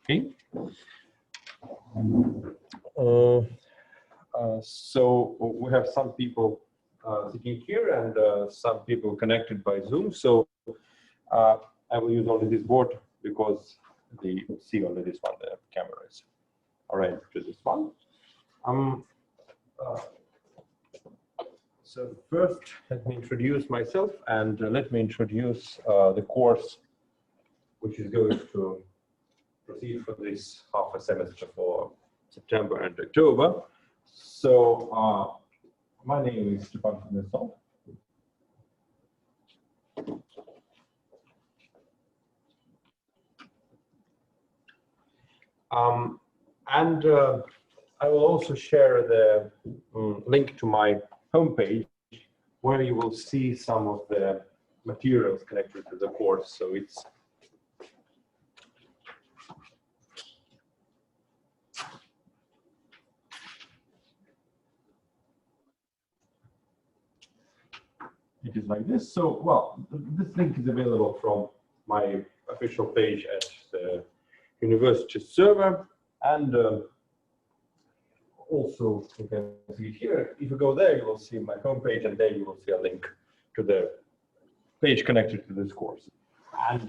Okay. So we have some people sitting here and some people connected by Zoom. So I will use only this board because they see only this one. The camera is arranged to this one. So first, let me introduce myself and let me introduce the course which is going to proceed for this half a semester for September and October. So my name is Stepan Fednesov. And I will also share the link to my homepage where you will see some of the materials connected to the course. So it's it is like this. So, well, this link is available from my official page at the university server, and also you can see it here. If you go there, you will see my homepage, and there you will see a link to the page connected to this course. And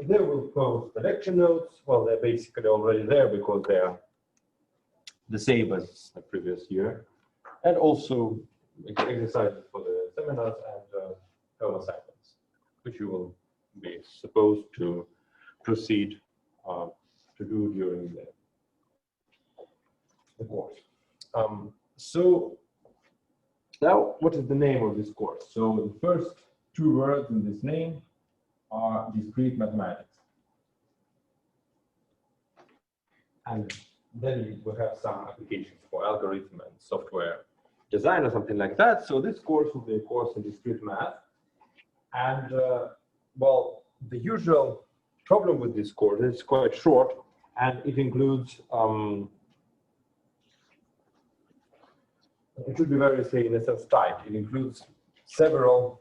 there will post the lecture notes. Well, they're basically already there because they are the same as the previous year, and also exercises for the seminars and home assignments, which you will be supposed to proceed to do during the course. So now, what is the name of this course? So the first two words in this name are discrete mathematics. And then we have some applications for algorithm and software design or something like that. So this course will be a course in discrete math. And well, the usual problem with this course is quite short, and it includes it should be very, say, in a sense, tight. It includes several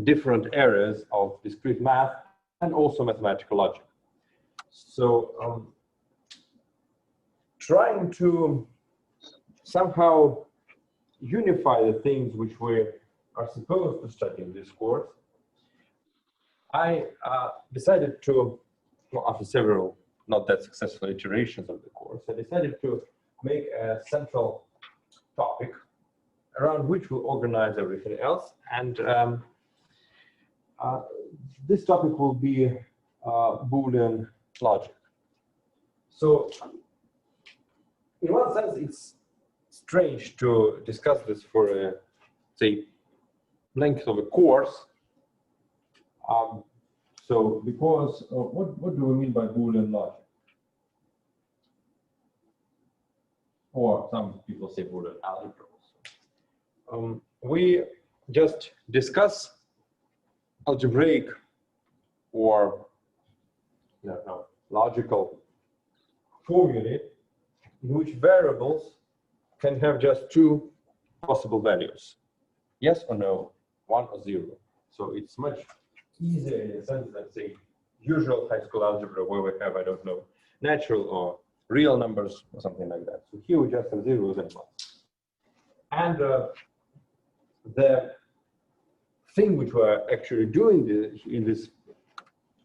different areas of discrete math and also mathematical logic. So trying to somehow unify the things which we are supposed to study in this course, I decided to, well, after several not that successful iterations of the course, I decided to make a central topic around which we'll organize everything else. And this topic will be Boolean logic. So in one sense, it's strange to discuss this for a, say, length of a course. So because what do we mean by Boolean logic? Or some people say Boolean algebra also. We just discuss algebraic or logical formulae in which variables can have just two possible values, yes or no, 1 or 0. So it's much easier in a sense than, say, usual high school algebra where we have, I don't know, natural or real numbers or something like that. So here we just have zeros and ones. And the thing which we're actually doing in this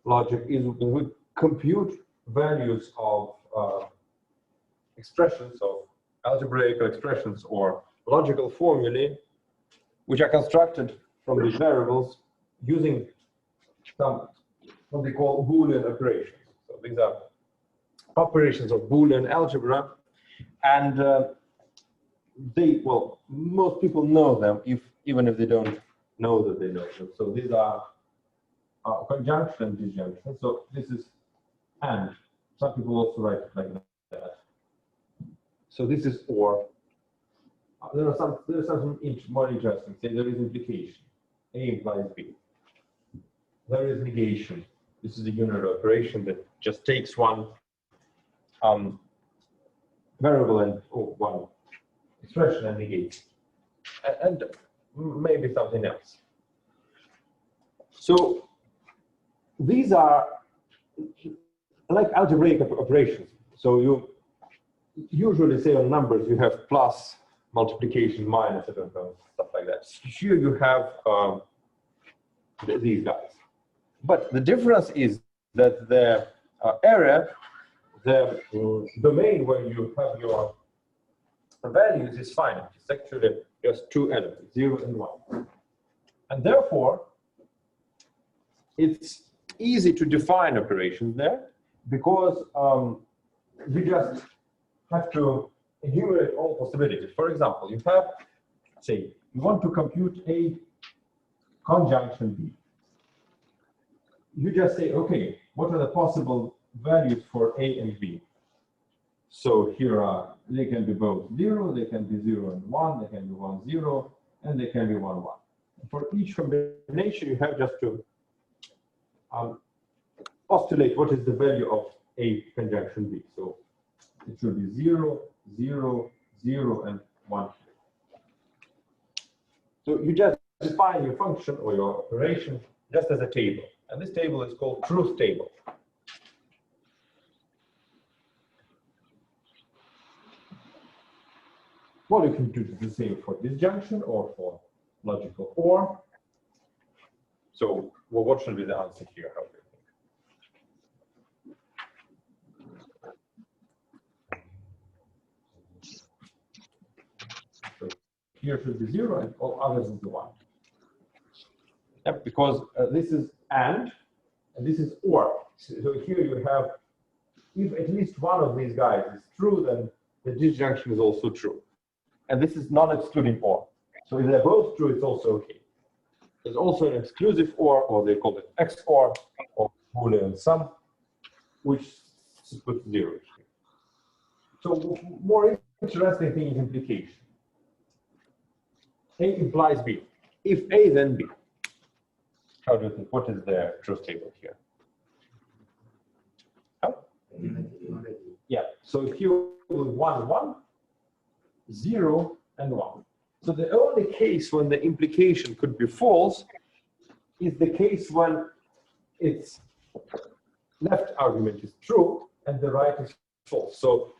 logic is we compute values of expressions of algebraic expressions or logical formulae which are constructed from these variables using some what they call Boolean operations. So these are operations of Boolean algebra, and well, most people know them, even if they don't know that they know them. So these are conjunction and disjunction. So this is and. Some people also write it like that. So this is or. There is something more interesting. Say there is implication. A implies B. There is negation. This is a unitary operation that just takes one variable and one expression and negates, and maybe something else. So these are like algebraic operations. So you usually say on numbers you have plus, multiplication, minus, I don't know, stuff like that. Here you have these guys. But the difference is that the area, the domain where you have your values is finite. It's actually just two elements, 0 and 1. And therefore, it's easy to define operations there because you just have to enumerate all possibilities. For example, you have, say, you want to compute a conjunction B. You just say, okay, what are the possible values for A and B? So here are, they can be both 0, they can be 0 and 1, they can be 1, 0, and they can be 1, 1. For each combination, you have just to postulate what is the value of A conjunction B. So it should be 0, 0, 0, and 1. So you just define your function or your operation just as a table. And this table is called truth table. Well, you can do the same for disjunction or for logical or. So, well, what should be the answer here? How do you think? So here should be 0 and all others is the 1. Yep, because this is and this is or. So here you have, if at least one of these guys is true, then the disjunction is also true. And this is non-excluding or. So if they're both true, it's also okay. There's also an exclusive or they call it XOR, or Boolean sum, which puts 0. So more interesting thing is implication. A implies B. If A, then B. How do you think? What is the truth table here? How? Yeah. So here 1, 1, 0, and 1. So the only case when the implication could be false is the case when its left argument is true and the right is false. So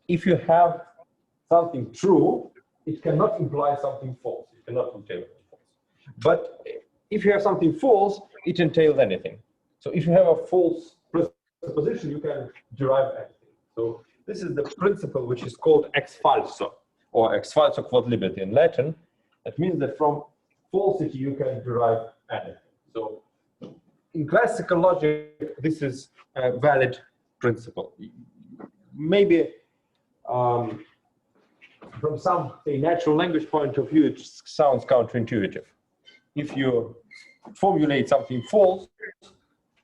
if you have something true, it cannot imply something false. It cannot entail false. But if you have something false, it entails anything. So if you have a false presupposition, you can derive anything. So this is the principle which is called ex falso, or ex falso quod libet in Latin. That means that from falsity you can derive anything. So in classical logic, this is a valid principle. Maybe from some, say, natural language point of view, it sounds counterintuitive. If you formulate something false,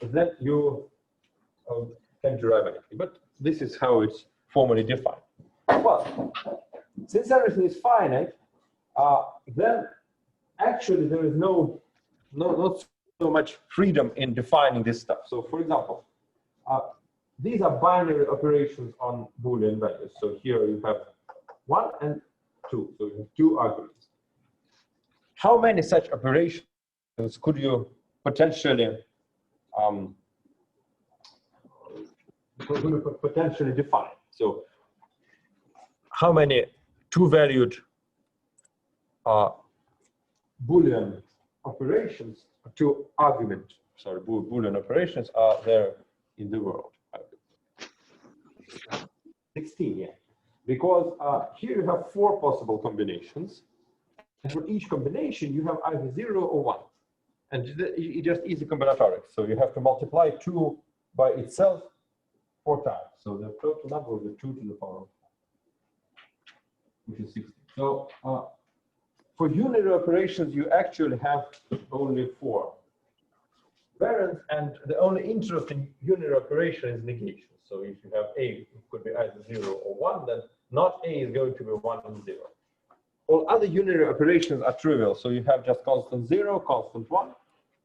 then you can derive anything. But this is how it's formally defined. Well, since everything is finite, then actually there is not so much freedom in defining this stuff. So, for example, these are binary operations on Boolean values. So here you have 1 and 2. So you have 2 arguments. How many such operations could you potentially define? So how many two-valued Boolean operations, Boolean operations are there in the world? 16, yeah. Because here you have 4 possible combinations. And for each combination, you have either 0 or 1. And it just easy combinatorics. So you have to multiply 2 by itself 4 times. So the total number will be 2 to the power of 4, which is 16. So for unary operations, you actually have only 4 variants. And the only interesting unary operation is negation. So if you have A, it could be either 0 or 1, then not A is going to be 1 and 0. All other unary operations are trivial. So you have just constant 0, constant 1,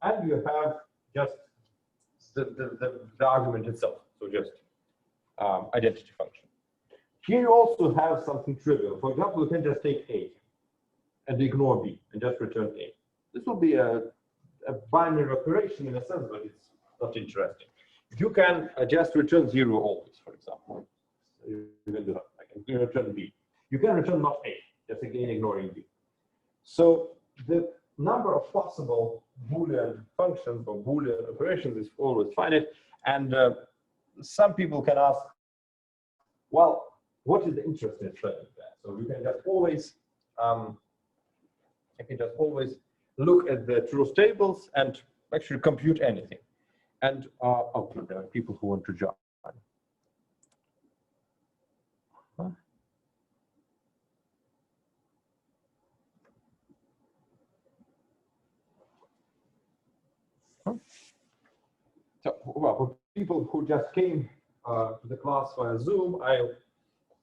and you have just the argument itself. So just identity function. Here you also have something trivial. For example, you can just take A and ignore B and just return A. This will be a binary operation in a sense, but it's not interesting. You can just return 0 always, for example. You can do that. You can return B. You can return not A, just again ignoring B. So the number of possible Boolean functions or Boolean operations is always finite. And some people can ask, well, what is the interest in studying that? So you can just always, look at the truth tables and actually compute anything. And okay, there are people who want to join. Huh? Huh? So, well, for people who just came to the class via Zoom, I'll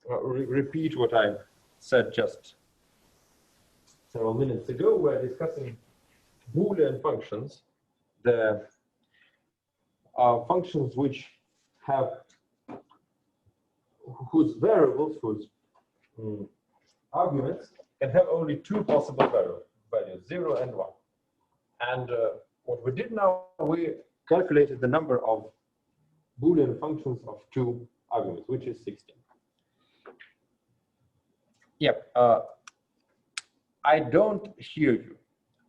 repeat what I said just several minutes ago. We're discussing Boolean functions, the functions which have whose variables, whose arguments can have only 2 possible values, 0 and 1. And what we did now, we calculated the number of Boolean functions of 2 arguments, which is 16. Yep, I don't hear you.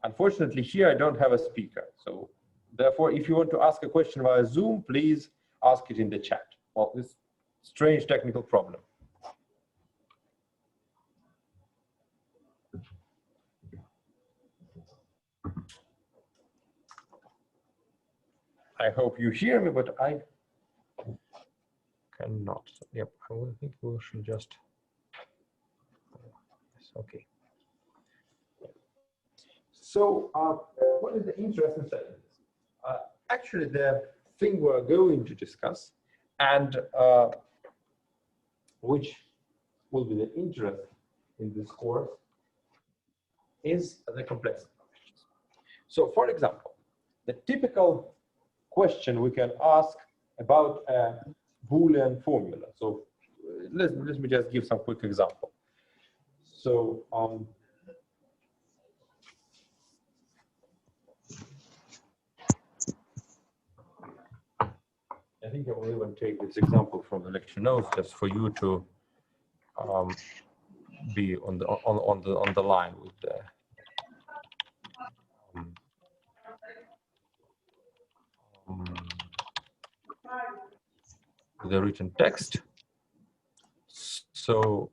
Unfortunately, here I don't have a speaker. So therefore, if you want to ask a question via Zoom, please ask it in the chat. Well, this strange technical problem. I hope you hear me, but I cannot. Yep, I think we should just. Okay. So, what is the interest in studying this? Actually, the thing we're going to discuss, and which will be the interest in this course, is the complexity functions. So, for example, the typical question we can ask about a Boolean formula. So, let me just give some quick example. So, I think I will even take this example from the lecture notes just for you to be on the line with the written text. So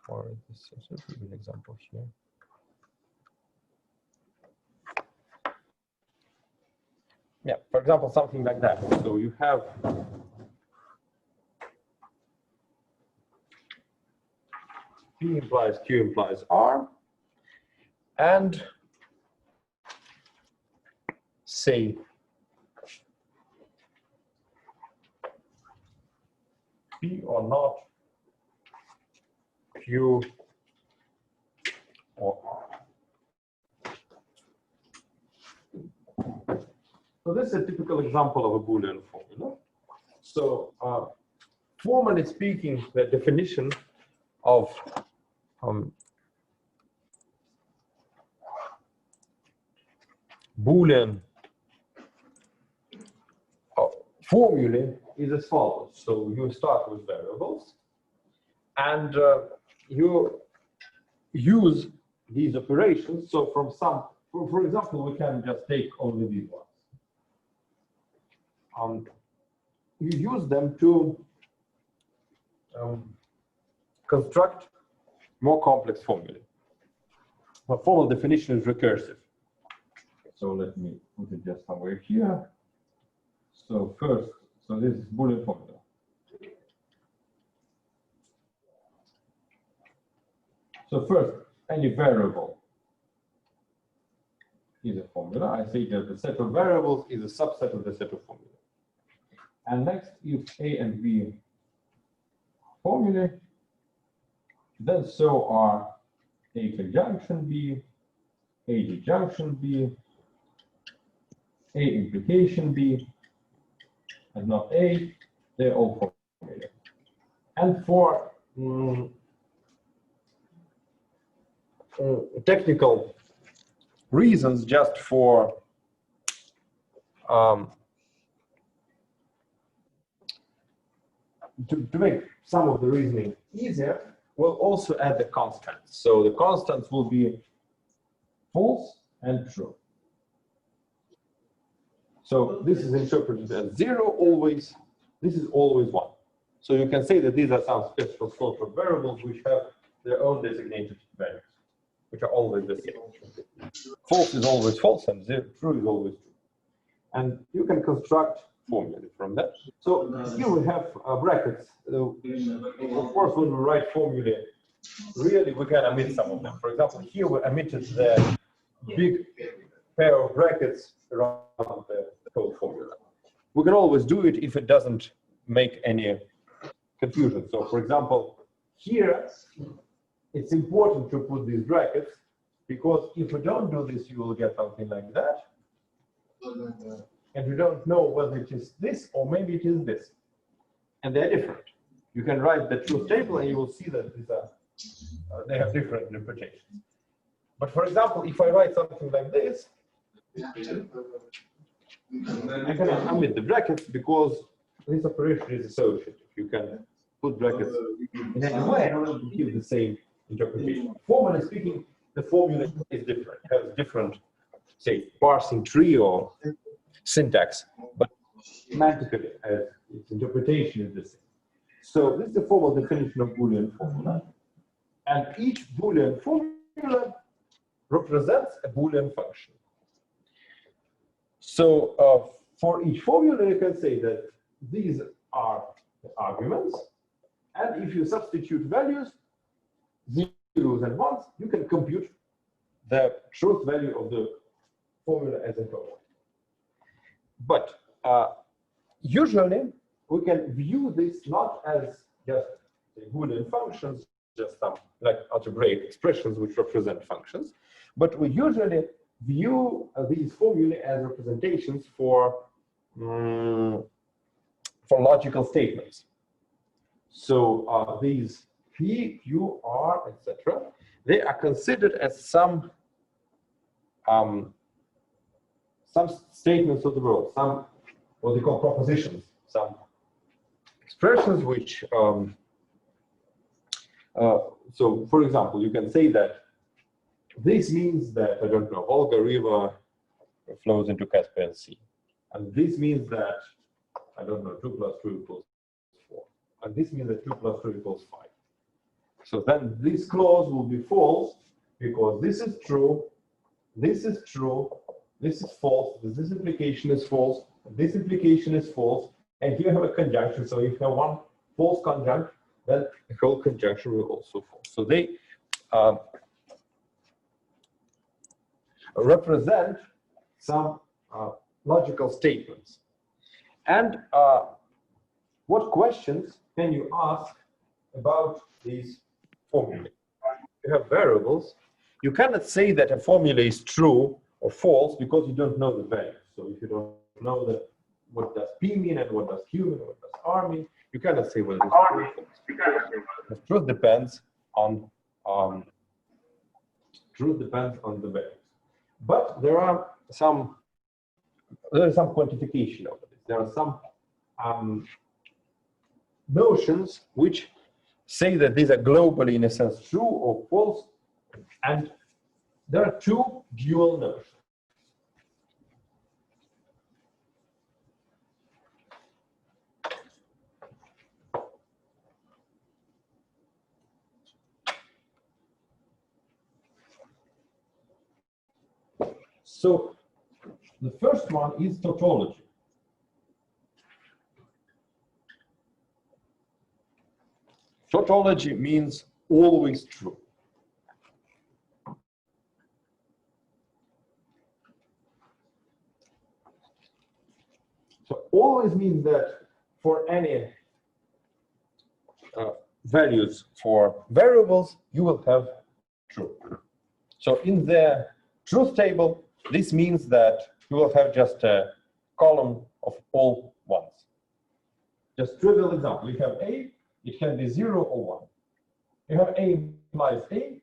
or this is an example here. Yeah, for example, something like that. So you have P implies Q implies R, and say P or not Q or R. So this is a typical example of a Boolean formula. So formally speaking, the definition of Boolean formulae is as follows. So you start with variables, and you use these operations. So from some, for example, we can just take only these ones. You use them to construct more complex formulae. The formal definition is recursive. So let me put it just somewhere here. So first, so this is Boolean formula. So first, any variable is a formula. I say that the set of variables is a subset of the set of formula. And next, if A and B formulae, then so are A conjunction B, A disjunction B, A implication B, and not A, they're all formulae. And for technical reasons, just for to make some of the reasoning easier, we'll also add the constants. So the constants will be false and true. So this is interpreted as 0 always. This is always 1. So you can say that these are some special sort of variables which have their own designated values, which are always the same. False is always false and true is always true. And you can construct formulae from that. So here we have brackets. Of course, when we write formulae, really we can omit some of them. For example, here we omitted the big pair of brackets around the whole formula. We can always do it if it doesn't make any confusion. So for example, here it's important to put these brackets, because if we don't do this, you will get something like that. And we don't know whether it is this or maybe it is this. And they're different. You can write the truth table and you will see that these are, they have different interpretations. But for example, if I write something like this, I can omit the brackets because this operation is associative. You can put brackets in any way in order to give the same interpretation. Formally speaking, the formula is different. It has different, say, parsing tree or syntax, but semantically, its interpretation is the same. So this is the formal definition of Boolean formula, and each Boolean formula represents a Boolean function. So for each formula, you can say that these are the arguments, and if you substitute values, zeros and ones, you can compute the truth value of the formula as a whole. But usually, we can view this not as just Boolean functions, just some like algebraic expressions which represent functions, but we usually view these formulae as representations for logical statements. So these P, Q, R, etc., they are considered as some statements of the world, some what they call propositions, some expressions which, so for example, you can say that this means that, I don't know, Volga River flows into Caspian Sea. And this means that, I don't know, 2 + 2 = 4. And this means that 2 + 2 = 5. So then this clause will be false because this is true, this is true, this is false, this implication is false, this implication is false, and here you have a conjunction. So if you have one false conjunct, then the whole conjunction will also fall. So they represent some logical statements. And what questions can you ask about these formulae? You have variables. You cannot say that a formula is true or false because you don't know the value. So if you don't know that, what does P mean and what does Q mean and what does R mean, you cannot say whether it's true or false. The truth depends on the values. But there are some quantification of this. There are some notions which say that these are globally, in a sense, true or false, and there are two dual notions. So the first one is tautology. Tautology means always true. So always means that for any values for variables, you will have true. So in the truth table, this means that you will have just a column of all ones. Just trivial example, you have A, it can be 0 or 1. You have A implies A,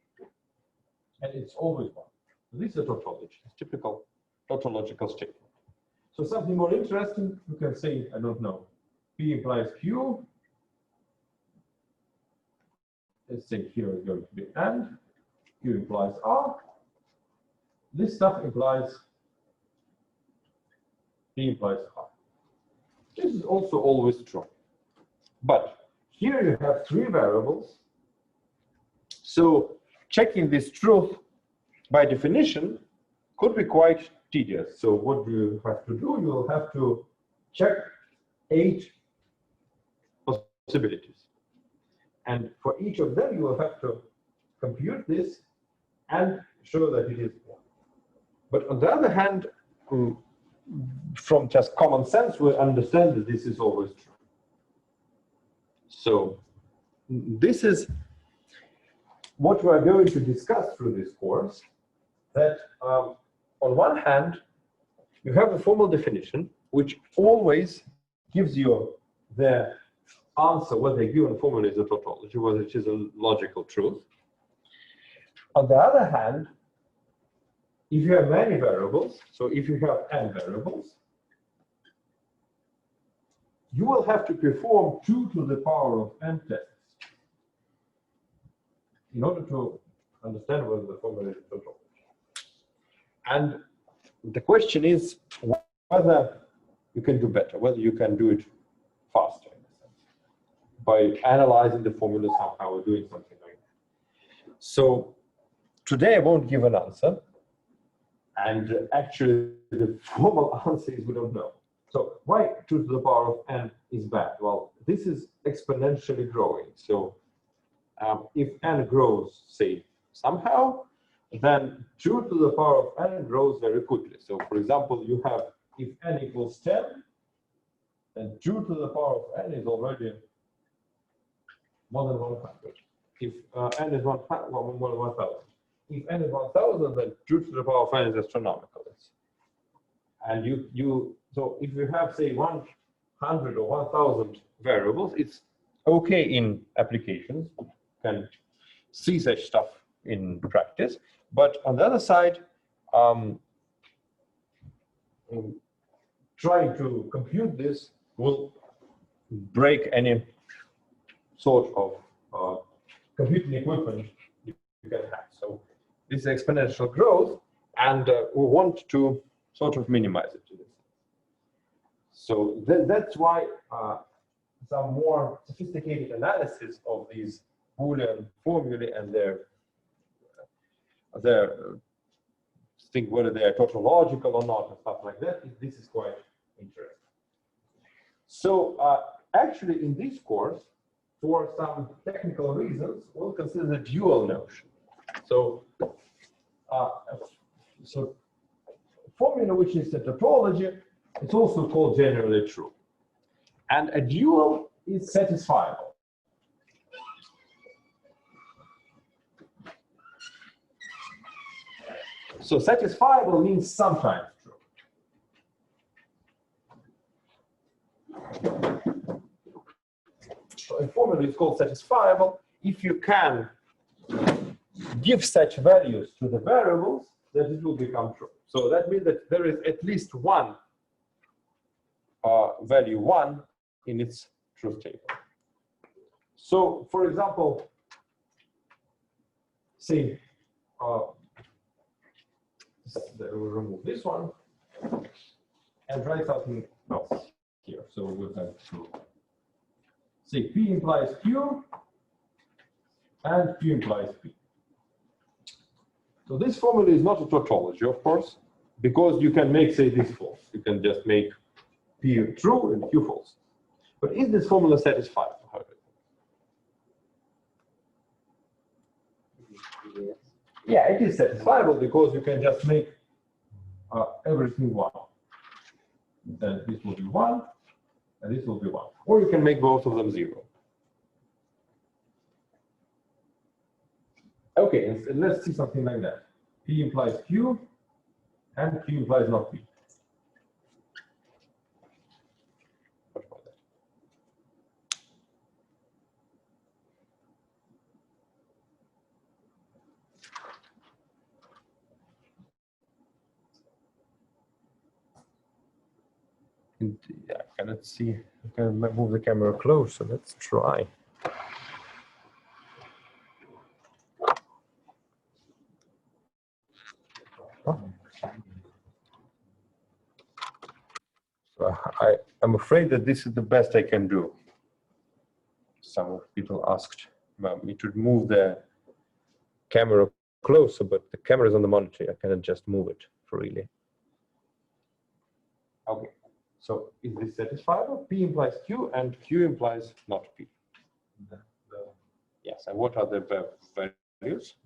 and it's always 1. So this is a tautology, a typical tautological statement. So something more interesting, you can say, I don't know, P implies Q. Let's say here is going to be AND. Q implies R. This stuff implies P implies R. This is also always true. But here you have 3 variables. So checking this truth by definition could be quite tedious. So what do you have to do? You will have to check 8 possibilities. And for each of them, you will have to compute this and show that it is 1. But on the other hand, from just common sense, we understand that this is always true. So this is what we are going to discuss through this course, that on one hand, you have a formal definition, which always gives you the answer whether a given formula is a tautology, whether it is a logical truth. On the other hand, if you have many variables, so if you have n variables, you will have to perform 2 to the power of n tests in order to understand whether the formula is a tautology. And the question is whether you can do better, whether you can do it faster, in a sense, by analyzing the formula somehow or doing something like that. So today I won't give an answer. And actually, the formal answer is we don't know. So why 2 to the power of n is bad? Well, this is exponentially growing. So if n grows, say, somehow, then 2 to the power of n grows very quickly. So for example, you have, if n equals 10, then 2 to the power of n is already more than 100. If n is 1,000, more than 1,000. If n is 1,000, then 2 to the power of n is astronomical. And so if you have, say, 100 or 1,000 variables, it's okay in applications. You can see such stuff in practice. But on the other side, trying to compute this will break any sort of computing equipment you can have. So this is exponential growth, and we want to sort of minimize it to this. So that's why some more sophisticated analysis of these Boolean formulae and their think whether they are tautological or not and stuff like that, this is quite interesting. So actually in this course, for some technical reasons, we'll consider the dual notion. So formula which is a tautology, it's also called generally true. And a dual is satisfiable. So satisfiable means sometimes true. So a formula is called satisfiable if you can give such values to the variables that it will become true. So that means that there is at least one value 1 in its truth table. So for example, say we'll remove this one and write something else here. So we'll have to say P implies Q and Q implies P. So this formula is not a tautology, of course, because you can make, say, this false. You can just make P true and Q false. But is this formula satisfiable, however? Yes. Yeah, it is satisfiable because you can just make everything 1. Then this will be 1, and this will be 1. Or you can make both of them 0. Okay, and let's see something like that. P implies Q, and Q implies not P. What about that? I cannot see. I can move the camera closer. Let's try. Oh. So I'm afraid that this is the best I can do. Some people asked me to move the camera closer, but the camera is on the monitor. I cannot just move it freely. Okay, so is this satisfiable? P implies Q and Q implies not P. Yes, and what are the values?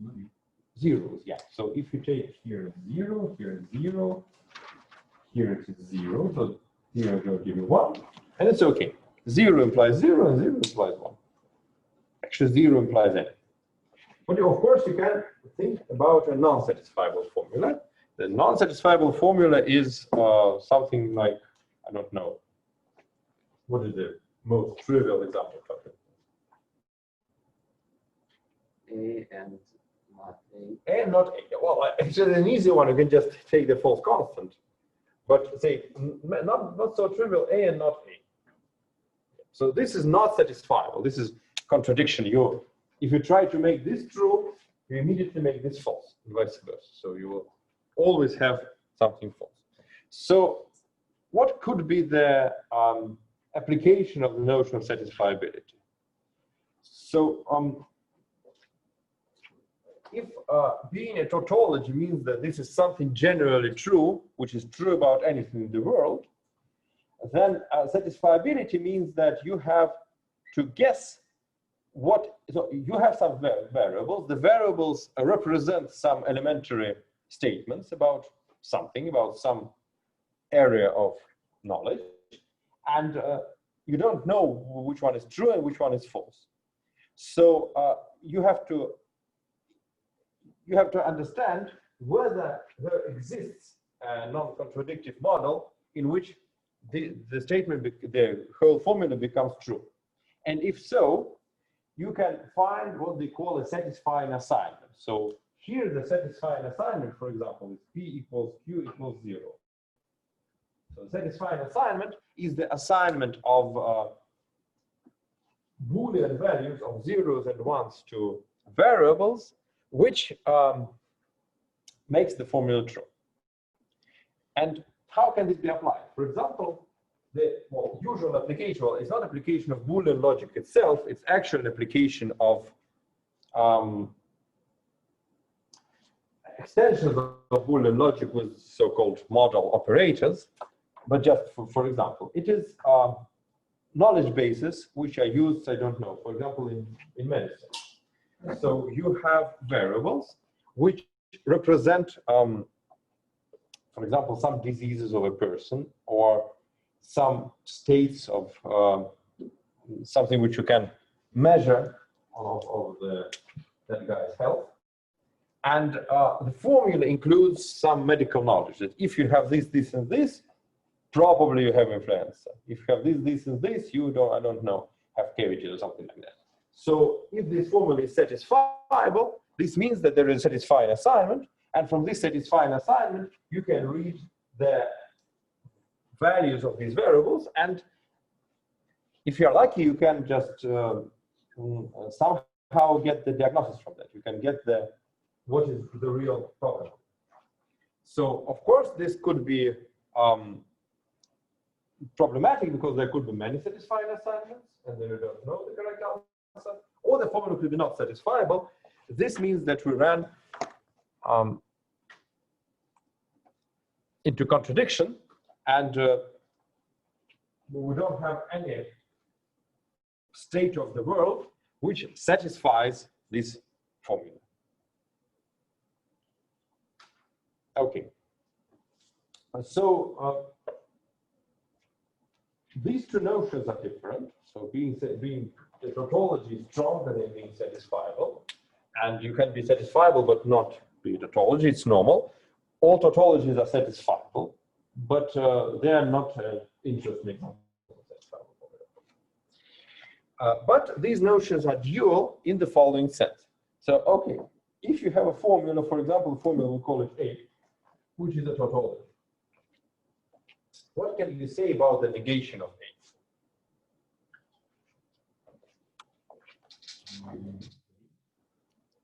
Zeros, yeah. So if you take here 0, here 0, here it is 0, so 0 will give you 1, and it's okay. 0 implies 0 and 0 implies 1. Actually, 0 implies anything. But of course, you can think about a non-satisfiable formula. The non-satisfiable formula is something like, I don't know, what is the most trivial example of it? A and not A. A and not A. Well, it's an easy one. You can just take the false constant. But say, not so trivial, A and not A. So this is not satisfiable. This is contradiction. If you try to make this true, you immediately make this false, and vice versa. So you will always have something false. So what could be the application of the notion of satisfiability? So if being a tautology means that this is something generally true, which is true about anything in the world, then satisfiability means that you have to guess so you have some variables. The variables represent some elementary statements about something, about some area of knowledge, and you don't know which one is true and which one is false. So you have to understand whether there exists a non-contradictive model in which the statement, the whole formula becomes true. And if so, you can find what they call a satisfying assignment. So here the satisfying assignment, for example, is P equals Q equals 0. So the satisfying assignment is the assignment of Boolean values of zeros and ones to variables, which makes the formula true. And how can this be applied? For example, the usual application, well, it's not application of Boolean logic itself, it's actually an application of extensions of Boolean logic with so-called model operators. But just for example, it is knowledge bases which are used, I don't know, for example, in medicine. So you have variables which represent, for example, some diseases of a person or some states of something which you can measure of that guy's health. And the formula includes some medical knowledge that if you have this, this, and this, probably you have influenza. If you have this, this, and this, you don't, I don't know, have cavities or something like that. So if this formula is satisfiable, this means that there is a satisfying assignment, and from this satisfying assignment, you can read the values of these variables, and if you're lucky, you can just somehow get the diagnosis from that. You can get what is the real problem. So of course, this could be problematic because there could be many satisfying assignments, and then you don't know the correct answer, or the formula could be not satisfiable. This means that we ran into contradiction, and we don't have any state of the world which satisfies this formula. Okay. So these two notions are different. So being the tautology is stronger than being satisfiable, and you can be satisfiable but not be a tautology. It's normal. All tautologies are satisfiable, but they are not interesting examples of satisfiable formula. But these notions are dual in the following sense. So, okay, if you have a formula, for example, a formula we call it A, which is a tautology. what can you say about the negation of A?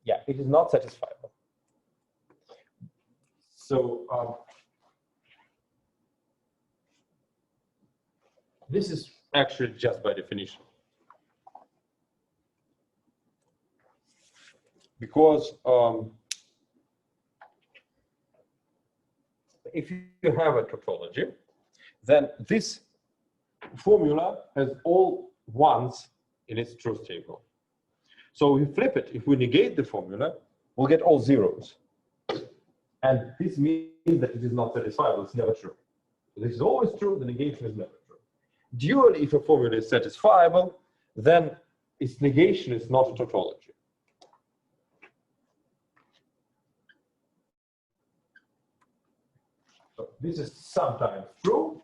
Yeah, it is not satisfiable. So this is actually just by definition. Because if you have a tautology, then this formula has all ones in its truth table. So we flip it. If we negate the formula, we'll get all zeros. And this means that it is not satisfiable. It's never true. So this is always true. The negation is never true. Dually, if a formula is satisfiable, then its negation is not a tautology. So this is sometimes true.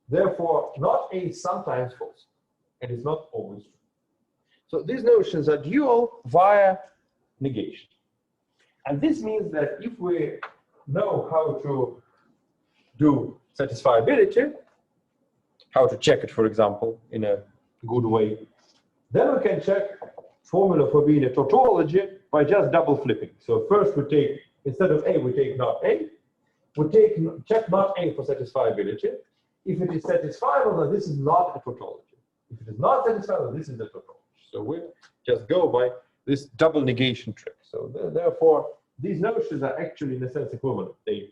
Therefore, not A is sometimes false. And it's not always true. So these notions are dual via negation. And this means that if we know how to do satisfiability, how to check it, for example, in a good way, then we can check formula for being a tautology by just double flipping. So first we take, instead of A, we take not A. We check not A for satisfiability. If it is satisfiable, then this is not a tautology. If it is not satisfiable, this is a tautology. So we just go by this double negation trick. So therefore, these notions are actually in a sense equivalent. They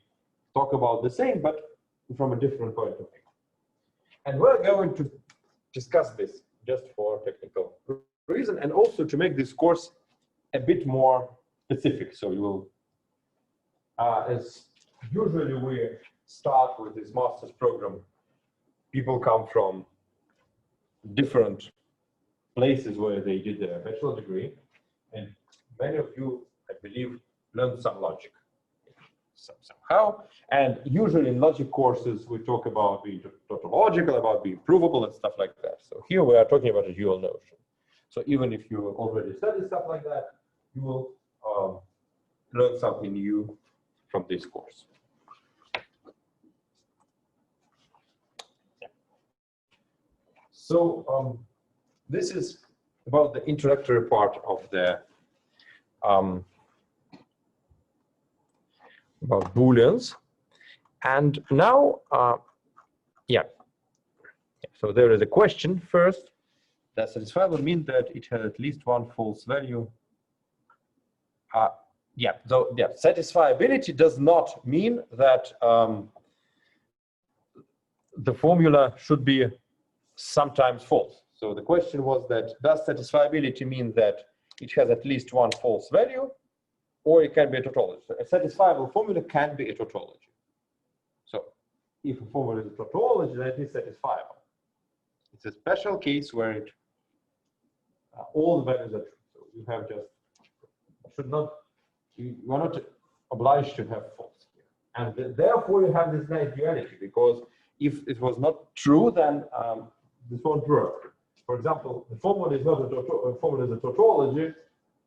talk about the same, but from a different point of view. And we're going to discuss this just for technical reason, and also to make this course a bit more specific. So you will, as usually we start with this master's program, people come from different places where they did their bachelor degree, and many of you, I believe, learned some logic somehow. And usually in logic courses, we talk about being tautological, about being provable and stuff like that. So here we are talking about a dual notion. So even if you already studied stuff like that, you will learn something new from this course. So this is about the introductory part of the about Booleans. And now, so there is a question first. Does satisfiable mean that it has at least one false value? Satisfiability does not mean that the formula should be sometimes false. So the question was that, does satisfiability mean that it has at least one false value, or it can be a tautology? So a satisfiable formula can be a tautology. So if a formula is a tautology, then it is satisfiable. It's a special case where it, all the values are true. So you have just, you are not obliged to have false here. And therefore you have this nice duality, because if it was not true, then this won't work. For example, the formula is not a formula is a tautology,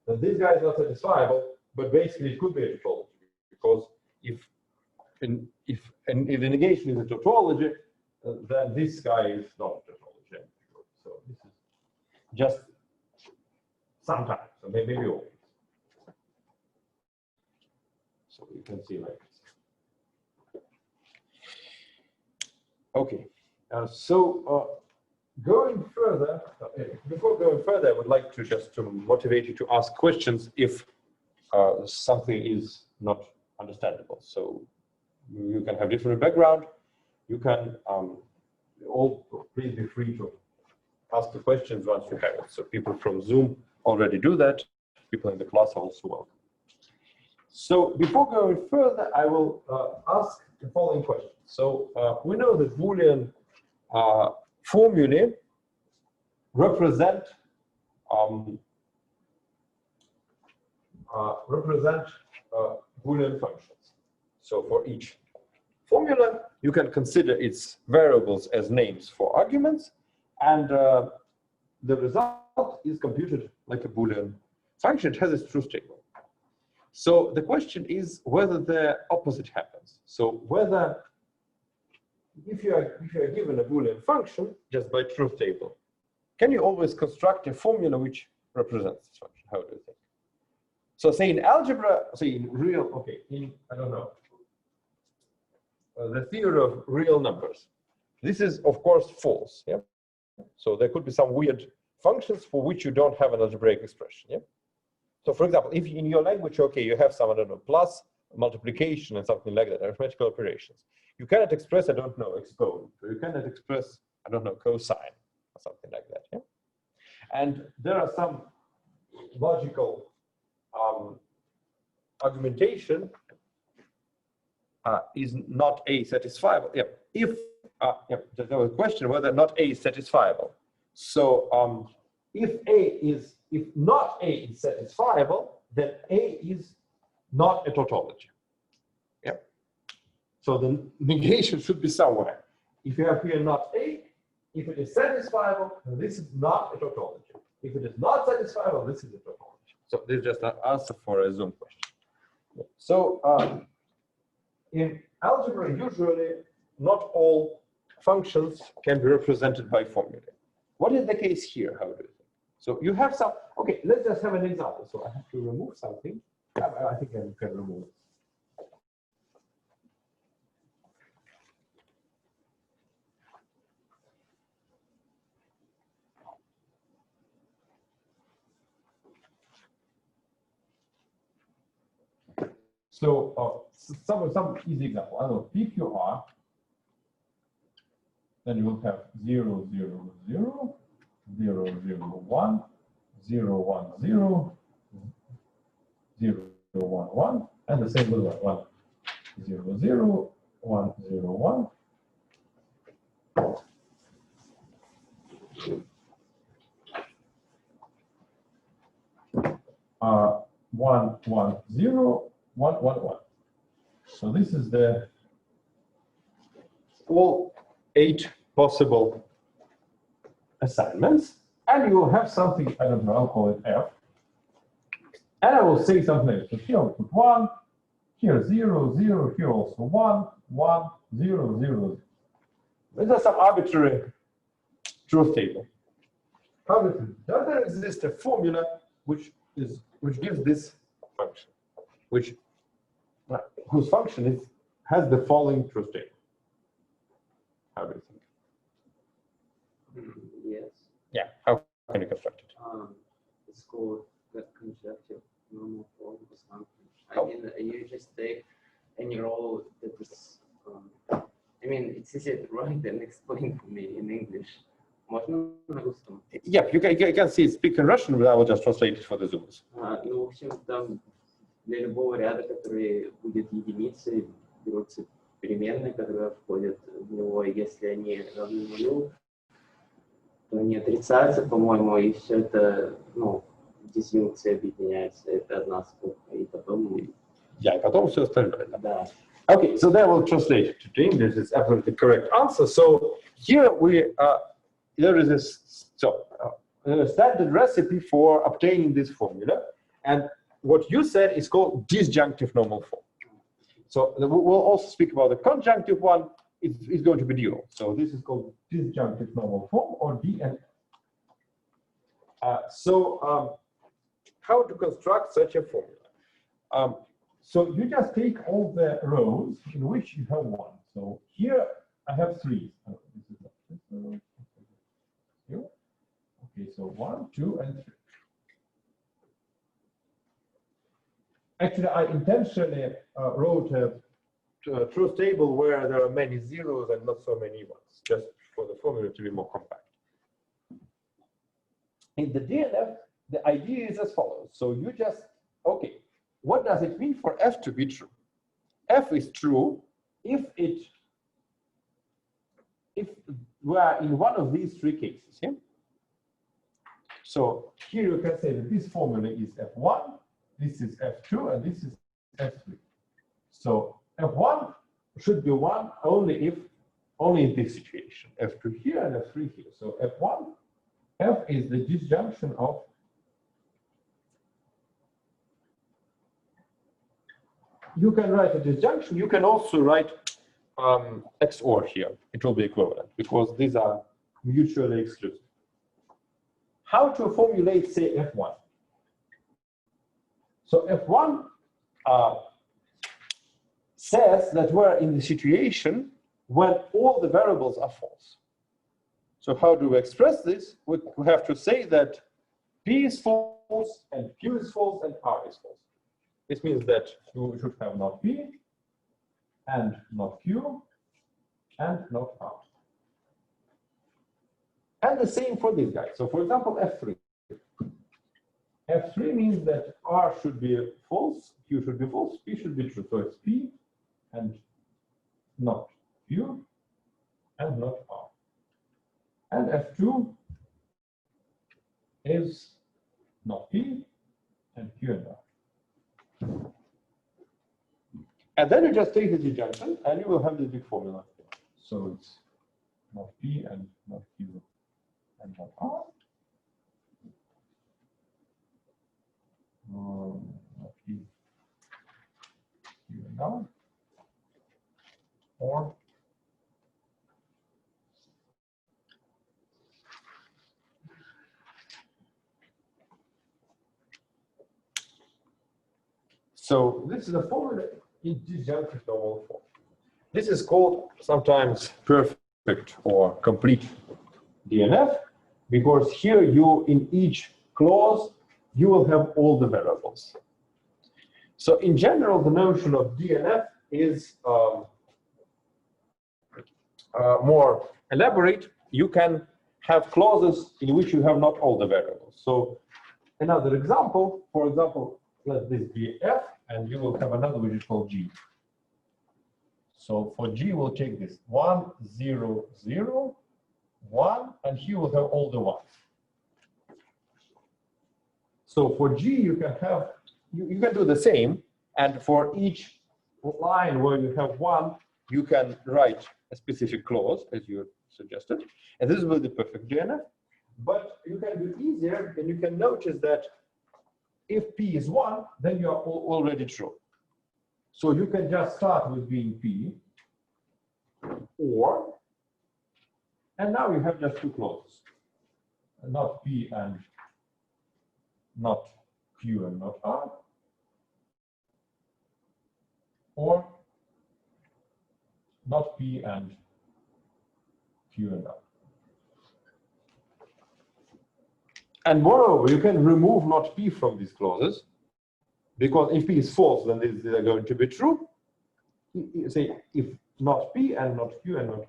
then this guy is not satisfiable, but basically it could be a tautology, because if the negation is a tautology, then this guy is not a tautology. So this is just sometimes, so maybe always. So you can see like this. Okay, going further, before going further, I would like to just motivate you to ask questions if something is not understandable. So you can have different background. You can all please be free to ask the questions once you have it. So people from Zoom already do that. People in the class are also welcome. So before going further, I will ask the following question. So we know that Boolean formulae represent Boolean functions. So for each formula, you can consider its variables as names for arguments, and the result is computed like a Boolean function. It has its truth table. So the question is whether the opposite happens. So whether if you are given a Boolean function just by truth table, can you always construct a formula which represents this function? How do you think? So say in algebra, say in real, okay, in, I don't know, the theory of real numbers. This is, of course, false. Yeah. So there could be some weird functions for which you don't have an algebraic expression. Yeah. So for example, if in your language, okay, you have some, I don't know, plus, multiplication and something like that, arithmetical operations. You cannot express, I don't know, exponent, or you cannot express, I don't know, cosine, or something like that. Yeah. And there are some logical argumentation is not A satisfiable. Yeah. If there was a question whether not A is satisfiable. So if not A is satisfiable, then A is not a tautology. Yeah. So the negation should be somewhere. If you have here not A, if it is satisfiable, then this is not a tautology. If it is not satisfiable, this is a tautology. So this is just an answer for a Zoom question. So in algebra, usually not all functions can be represented by formulae. What is the case here? How do you think? So you have some, okay, let's just have an example. So I have to remove something. I think I can remove it. So some easy example. I know PQR, then you will have 0, 0, 0, 0, 0, 1, 0, 1, 0, 0, 1, 1, and the same with 1, 0, 0, 1, 0, 1. 1, 1, 0, 1, 1, 1. So this is the all 8 possible assignments, and you will have something, I don't know, I'll call it F. And I will say something like, so here I'll put 1, here 0, 0, here also 1, 1, 0, 0. These are some arbitrary truth table. Does there exist a formula which gives this function, whose function has the following truth table? How do you think? Yes. Yeah. How can you construct it? It's called conjective normal form or something. Oh. I mean, you just take any row that is. I mean, it's easy to write and explain for me in English. Можно на русском? Yeah, you can see it speak in Russian, but I will just translate it for the Zooms. Ну, в общем, там для любого ряда, который будет единицей, берутся переменные, которые входят в него, и если они равны нулю, то они отрицаются, по-моему, и все это, ну, дисъюнкция объединяется, это одна скобка, и потом... Yeah, и потом все остальное. Да. Okay, so then we'll translate it to English. It's absolutely the correct answer. So here there is a standard recipe for obtaining this formula, and what you said is called disjunctive normal form. So we'll also speak about the conjunctive one. It's going to be dual. So this is called disjunctive normal form, or DN. How to construct such a formula? So you just take all the rows in which you have 1. So here I have 3. Okay, so 1, 2, and 3. Actually, I intentionally wrote a truth table where there are many zeros and not so many ones, just for the formula to be more compact. In the DNF, the idea is as follows. So you just, okay, what does it mean for F to be true? F is true if we are in one of these 3 cases. Yeah? So here you can say that this formula is F1, this is F2, and this is F3. So F1 should be 1 only in this situation. F2 here and F3 here. So F1, F is the disjunction of you can write a disjunction. You can also write XOR here. It will be equivalent because these are mutually exclusive. How to formulate, say, F1? So F1 says that we're in the situation when all the variables are false. So how do we express this? We have to say that P is false and Q is false and R is false. This means that you should have not P and not Q and not R. And the same for this guy. So for example, F3. F3 means that R should be false, Q should be false, P should be true. So it's P and not Q and not R. And F2 is not P and Q and R. And then you just take the disjunction and you will have this big formula. So it's not P and not Q and not R. Not P, Q and R. Or so this is a formula in disjunctive normal form. This is called sometimes perfect or complete DNF because here you, in each clause, you will have all the variables. So in general, the notion of DNF is more elaborate. You can have clauses in which you have not all the variables. So another example, for example, let this be F, and you will have another which is called G. So for G, we'll take this 1, 0, 0, 1, and here we'll have all the ones. So for G, you can have, you can do the same, and for each line where you have 1, you can write a specific clause, as you suggested, and this will be the perfect DNF. But you can do it easier, and you can notice that if P is 1, then you are already true. So you can just start with being P, or, and now you have just two clauses, not P and not Q and not R, or not P and Q and R. And moreover, you can remove not P from these clauses, because if P is false, then these are going to be true. You say if not P and not Q and not R.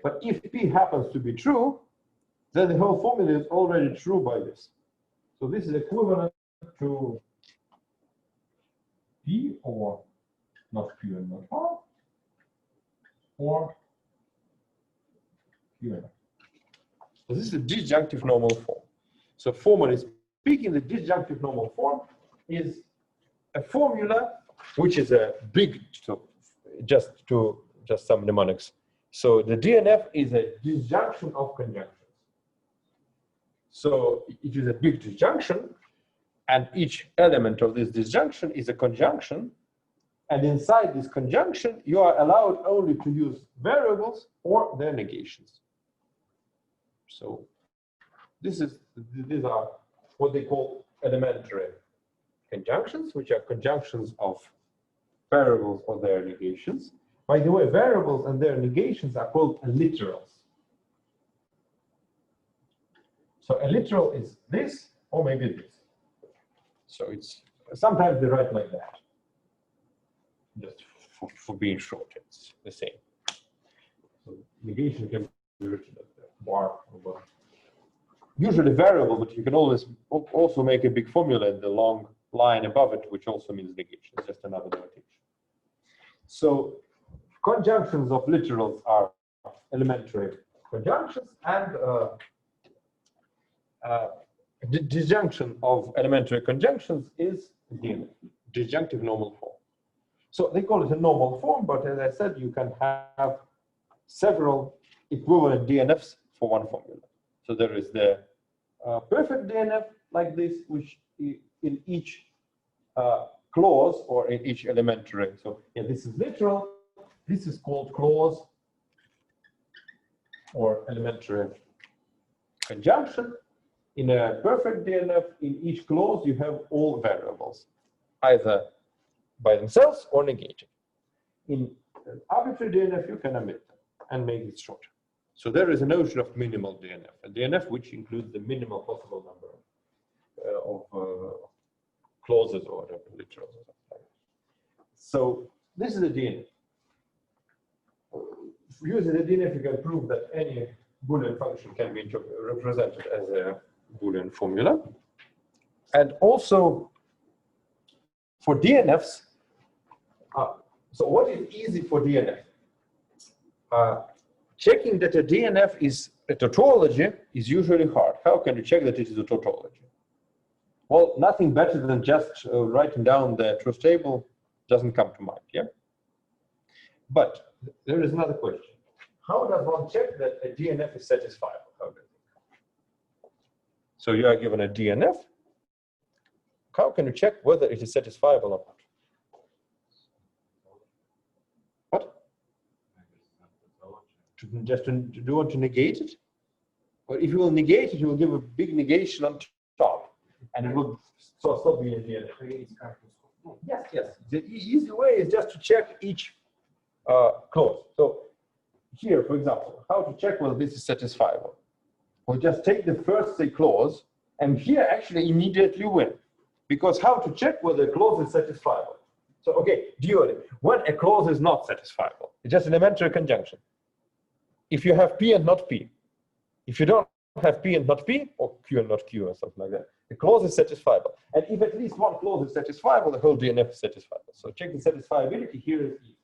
But if P happens to be true, then the whole formula is already true by this. So this is equivalent to P or not Q and not R, or Q and R. So this is a disjunctive normal form. So formally speaking, the disjunctive normal form is a formula which is a big, just some mnemonics. So the DNF is a disjunction of conjunctions. So it is a big disjunction, and each element of this disjunction is a conjunction. And inside this conjunction, you are allowed only to use variables or their negations. So these are what they call elementary conjunctions, which are conjunctions of variables or their negations. By the way, variables and their negations are called literals. So a literal is this, or maybe this. So it's sometimes they write like that. Just for being short, it's the same. So negation can be written as a bar or bar. Usually variable, but you can always also make a big formula in the long line above it, which also means negation. It's just another notation. So conjunctions of literals are elementary conjunctions, and the disjunction of elementary conjunctions is the disjunctive normal form. So they call it a normal form, but as I said, you can have several equivalent DNFs for one formula. So there is the perfect DNF like this, which in each clause or in each elementary. So yeah, this is literal. This is called clause or elementary conjunction. In a perfect DNF, in each clause, you have all variables, either by themselves or negated. In an arbitrary DNF, you can omit them and make it shorter. So there is a notion of minimal DNF, a DNF which includes the minimal possible number of clauses or whatever, literals or something like that. So this is a DNF. Using a DNF, you can prove that any Boolean function can be represented as a Boolean formula. And also for DNFs, so what is easy for DNF? Checking that a DNF is a tautology is usually hard. How can you check that it is a tautology? Well, nothing better than just writing down the truth table doesn't come to mind, yeah? But there is another question. How does one check that a DNF is satisfiable? How does it? So you are given a DNF. How can you check whether it is satisfiable or not? What? Do you want to negate it? Or if you will negate it, you will give a big negation on top, and it will stop being a DNF. Yes, yes. The easy way is just to check each clause. So here, for example, how to check whether this is satisfiable? We'll just take the first say clause, and here actually immediately win, because how to check whether a clause is satisfiable? So okay, dually, when a clause is not satisfiable, it's just an elementary conjunction. If you have P and not P, if you don't have P and not P, or Q and not Q, or something like that, the clause is satisfiable. And if at least one clause is satisfiable, the whole DNF is satisfiable. So check the satisfiability here is easy.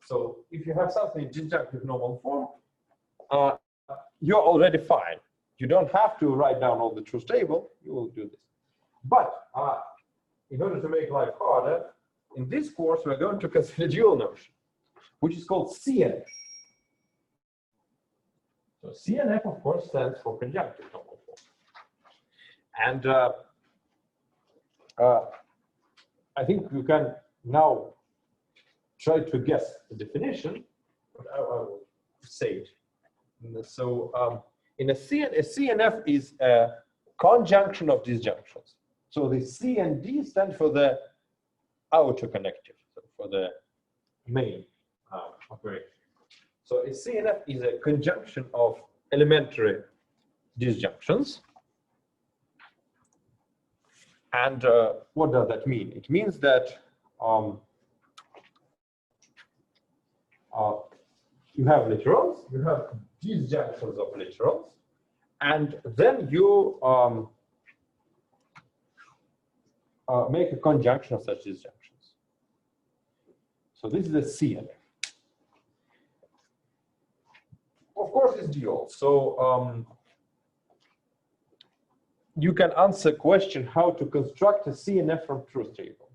So if you have something in disjunctive normal form, you're already fine. You don't have to write down all the truth table. You will do this. But in order to make life harder, in this course, we're going to consider dual notion, which is called CNF. So CNF, of course, stands for conjunctive normal form. And I think you can now try to guess the definition, but I will say it. So in a CNF is a conjunction of disjunctions. So the C and D stand for the outer connective, so for the main operation. So a CNF is a conjunction of elementary disjunctions. And what does that mean? It means that you have literals, you have disjunctions of literals, and then you make a conjunction of such disjunctions. So this is a CNF. Of course, it's dual. So you can answer question how to construct a CNF from truth table.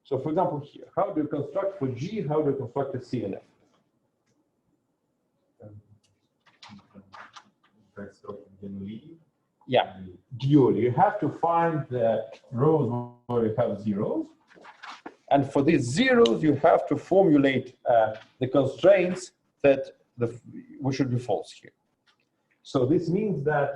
So for example, here, how do you construct for G, how do you construct a CNF? Yeah, dual. You have to find the rows where you have zeros. And for these zeros, you have to formulate the constraints that we should be false here. So this means that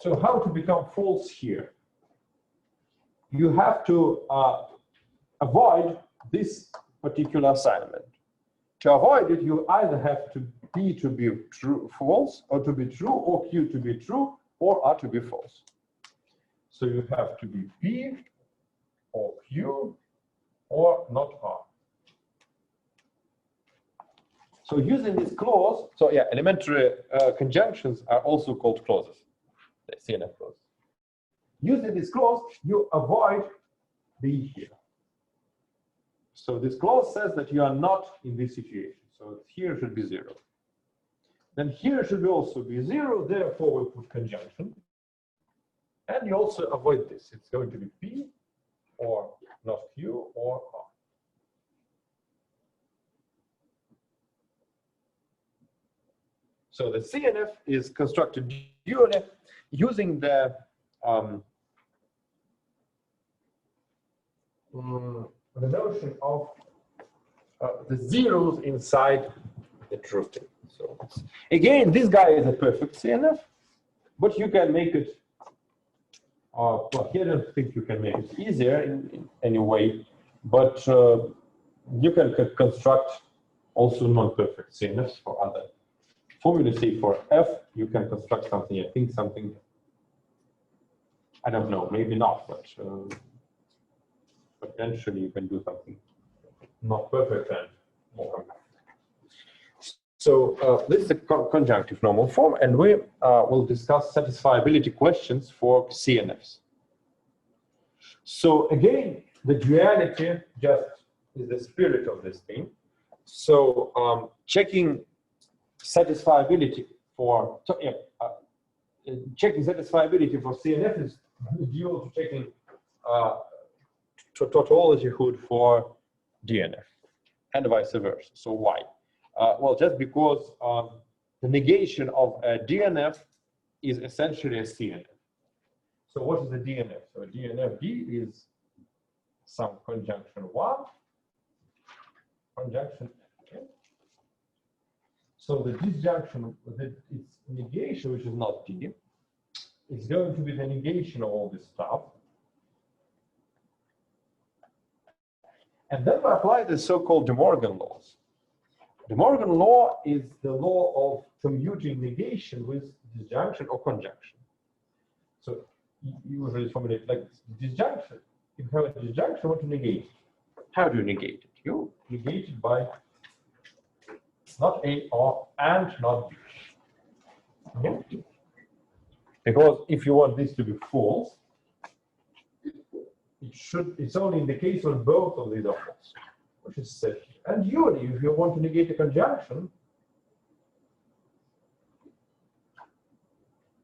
so how to become false here? You have to avoid this particular assignment. To avoid it, you either have to P to be true, false, or to be true, or Q to be true, or R to be false. So you have to be P, or Q, or not R. So using this clause, so yeah, elementary conjunctions are also called clauses, the CNF clause. Using this clause, you avoid being here. So this clause says that you are not in this situation. So here should be 0. Then here should also be 0, therefore we put conjunction. And you also avoid this. It's going to be P, or not Q, or R. So the CNF is constructed dually using the notion of the zeros inside the truth table. So again, this guy is a perfect CNF, but you can make it. Well, here I don't think you can make it easier in any way, but you can construct also non-perfect CNFs for other formulas. Say for F, you can construct something. I think something. I don't know, maybe not, but potentially you can do something not perfect and more compact. So this is a conjunctive normal form, and we will discuss satisfiability questions for CNFs. So again, the duality just is the spirit of this thing. So checking satisfiability for CNF is dual to checking tautology hood for DNF, and vice versa. So why? Well, just because the negation of a DNF is essentially a CNF. So what is a DNF? So a DNF D is some conjunction 1, conjunction F. Okay? So the disjunction with its negation, which is not D, is going to be the negation of all this stuff. And then we apply the so-called Demorgan laws. Demorgan law is the law of commuting negation with disjunction or conjunction. So you usually formulate like this. Disjunction. If you have a disjunction, you want to negate it. How do you negate it? You negate it by not A or and not B. Okay? Because if you want this to be false, it's only in the case when both of these are false, which is set here. And usually, if you want to negate a conjunction,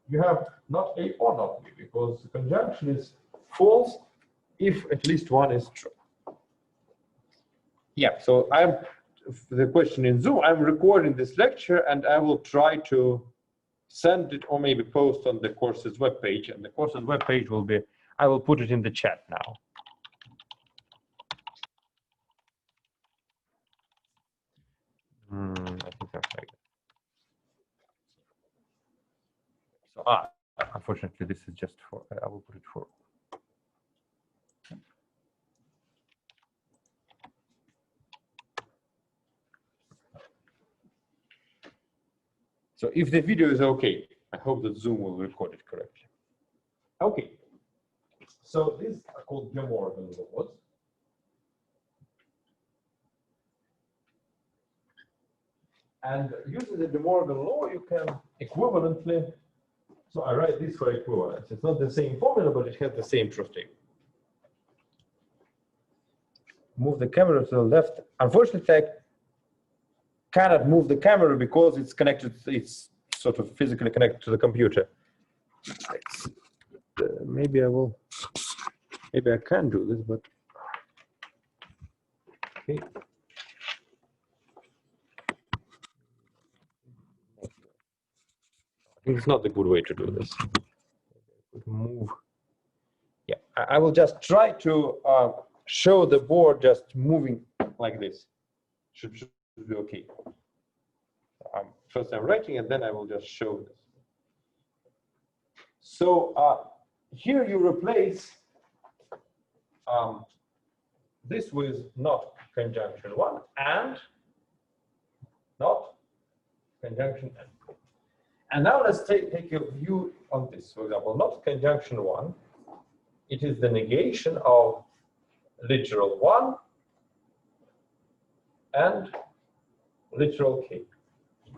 you have not A or not B, because the conjunction is false if at least one is true. Yeah, so the question in Zoom, I'm recording this lecture and I will try to send it or maybe post on the course's webpage, and the course's webpage will be, I will put it in the chat now. I think that's right. So, unfortunately, this is just for, I will put it for. So if the video is okay, I hope that Zoom will record it correctly. Okay. So these are called Demorgan laws. And using the Demorgan law, you can equivalently, so I write this for equivalence. It's not the same formula, but it has the same truth table. Move the camera to the left. Unfortunately, I cannot move the camera because it's connected, it's sort of physically connected to the computer. Maybe I will, maybe I can do this, but okay. I think it's not a good way to do this. Move. Yeah, I will just try to show the board just moving like this. Should be okay. First I'm writing and then I will just show this. So here you replace this with not conjunction 1 and not conjunction n. And now let's take a view on this. For example, not conjunction 1, it is the negation of literal 1 and literal k.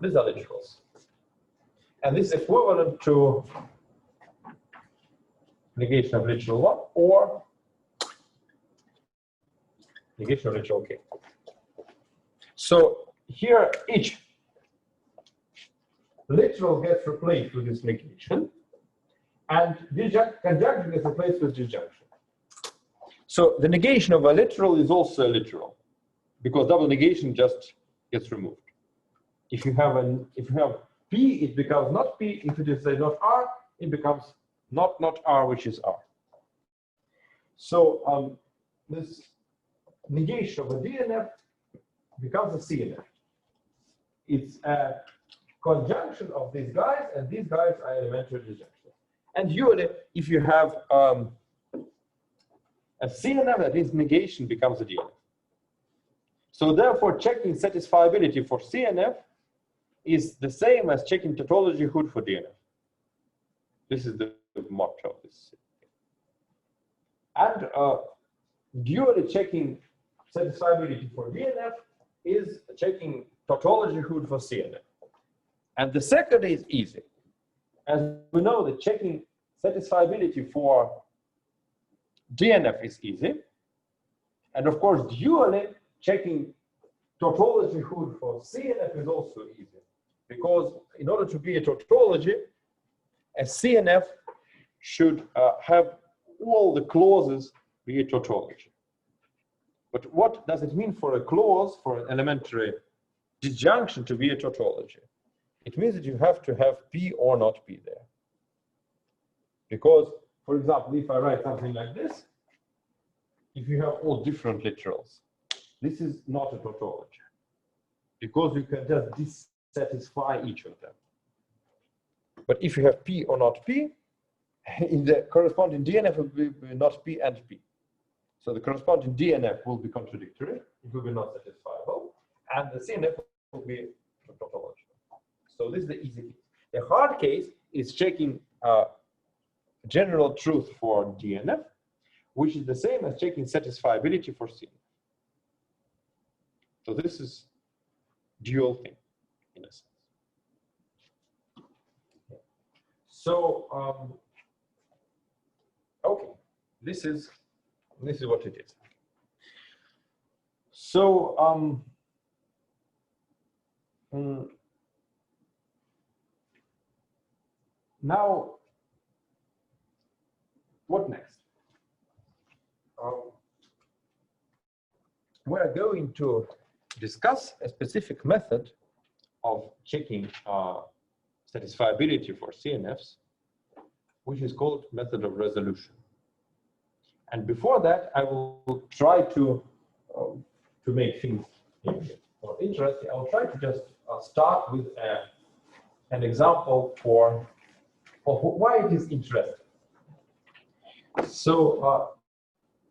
These are literals. And this is equivalent to negation of literal 1 or negation of literal k. So here each literal gets replaced with this negation, and conjunction gets replaced with disjunction. So the negation of a literal is also a literal, because double negation just gets removed. If you have P, it becomes not P. If it is not R, it becomes not R, which is R. So this negation of a DNF becomes a CNF. It's a conjunction of these guys, and these guys are elementary disjunctive. And usually, if you have a CNF, that is negation becomes a DNF. So therefore, checking satisfiability for CNF is the same as checking tautology hood for DNF. This is the motto of this. And dually checking satisfiability for DNF is checking tautology hood for CNF. And the second is easy. As we know that checking satisfiability for DNF is easy. And of course, dually checking tautology hood for CNF is also easy. Because in order to be a tautology, a CNF should have all the clauses be a tautology. But what does it mean for a clause, for an elementary disjunction to be a tautology? It means that you have to have P or not P there. Because, for example, if I write something like this, if you have all different literals, this is not a tautology. Because you can just dissatisfy each of them. But if you have P or not P, in the corresponding DNF will be not P and P. So the corresponding DNF will be contradictory, it will be not satisfiable, and the CNF will be tautology. So this is the easy case. The hard case is checking general truth for DNF, which is the same as checking satisfiability for CNF. So this is dual thing, in a sense. So, okay, this is what it is. So, now, what next? We're going to discuss a specific method of checking satisfiability for CNFs, which is called method of resolution. And before that, I will try to make things more interesting. I'll try to just start with an example for why it is interesting. So,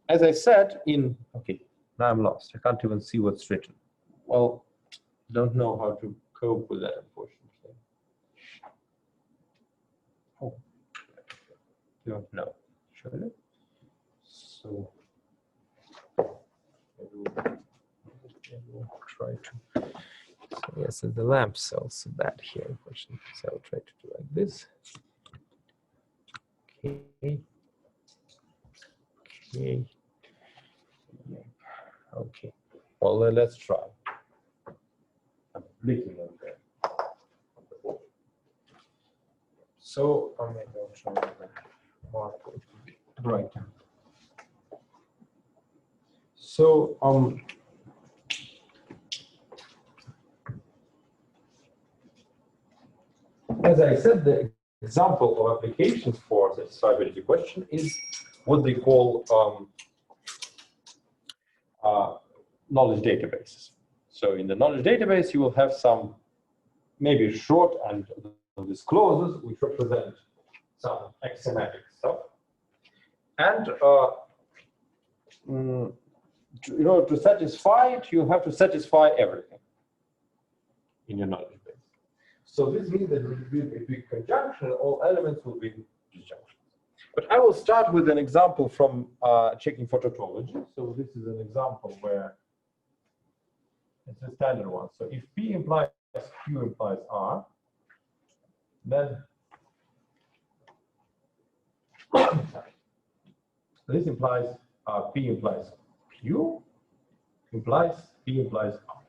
as I said okay, now I'm lost. I can't even see what's written. Well, don't know how to cope with that, unfortunately. Oh, don't know. Surely. So, we'll try to. So yes, the lamp's also bad here, unfortunately. So I'll try to do like this. Okay. Okay. Okay. Well, let's try. I'm blinking on there. So maybe I'll try the mark right. So as I said, the example of applications for satisfiability question is what they call knowledge databases. So in the knowledge database, you will have some maybe short and these clauses which represent some axiomatic stuff. And in order to satisfy it, you have to satisfy everything in your knowledge base. So this means that it will be a big conjunction, all elements will be disjunctions. But I will start with an example from checking for tautology. So this is an example where it's a standard one. So if P implies Q implies R, then this implies P implies Q implies P implies R.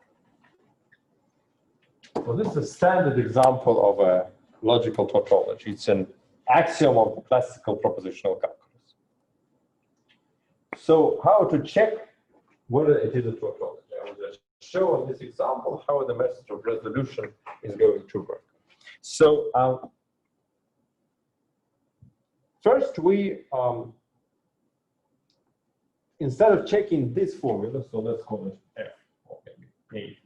So this is a standard example of a logical tautology. It's an axiom of classical propositional calculus. So how to check whether it is a tautology? I will just show in this example how the method of resolution is going to work. So first we, instead of checking this formula, so let's call it F, or maybe A.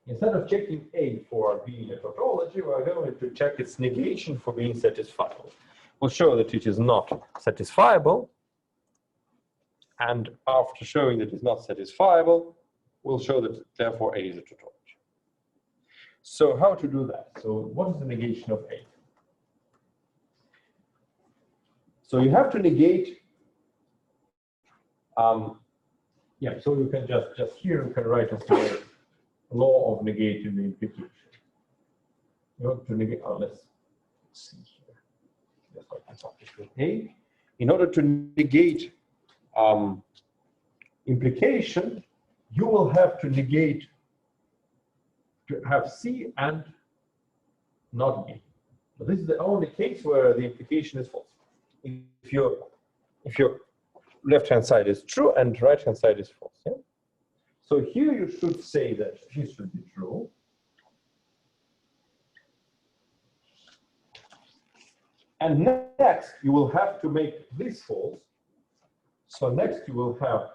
Instead of checking A for being a tautology, we're going to check its negation for being satisfiable. We'll show that it is not satisfiable. And after showing that it's not satisfiable, we'll show that therefore A is a tautology. So how to do that? So what is the negation of A? So you have to negate, so you can just here you can write as the law of negating the implication. You have to negate, let's see here. Let's write this off with A. In order to negate implication, you will have to negate, to have C and not B. But this is the only case where the implication is false. If your left-hand side is true and right-hand side is false. Yeah? So here you should say that this should be true. And next, you will have to make this false. So next, you will have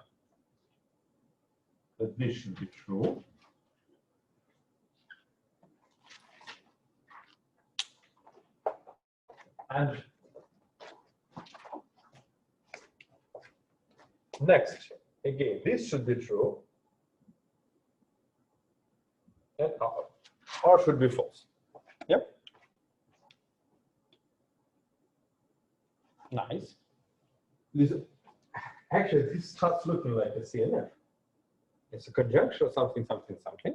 that this should be true. And next, again, this should be true. And R should be false. Yep. Nice. Actually, this starts looking like a CNF. It's a conjunction of something, something, something.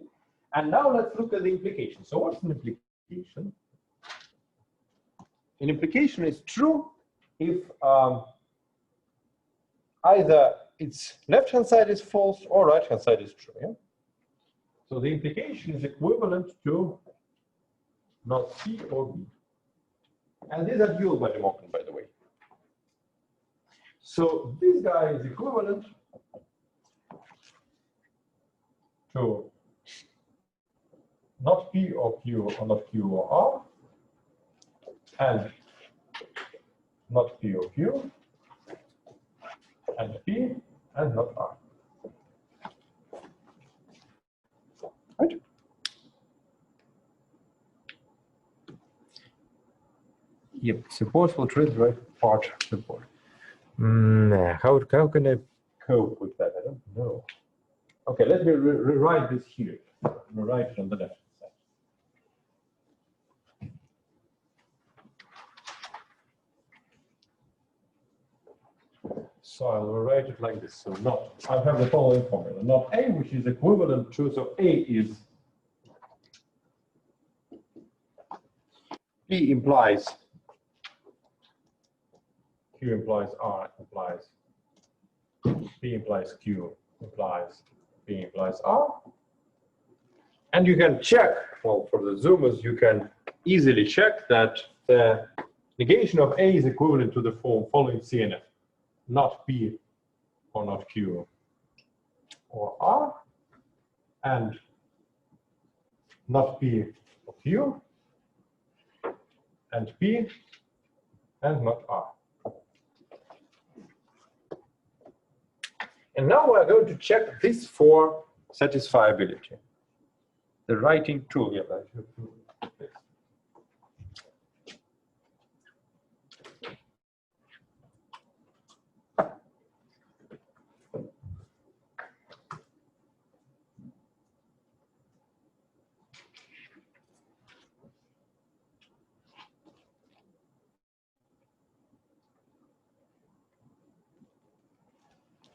And now let's look at the implication. So what's an implication? An implication is true if either its left-hand side is false or right-hand side is true. Yeah? So the implication is equivalent to not C or B. And these are dual by Demorgan, by the way. So this guy is equivalent to not P or Q or not Q or R, and not P or Q, and P and not R. Right? Yep, suppose we'll treat the right part of the board. How can I cope with that? I don't know. Okay, let me rewrite this here. Rewrite it on the left side. So I'll rewrite it like this. So I have the following formula. Not A, which is equivalent to, so A is P implies Q implies R implies P implies Q implies P implies R. And you can check, well, for the zoomers, you can easily check that the negation of A is equivalent to the form following CNF, not P or not Q or R, and not P or Q, and P and not R. And now we're going to check this for satisfiability. The writing tool, yeah, I should do this.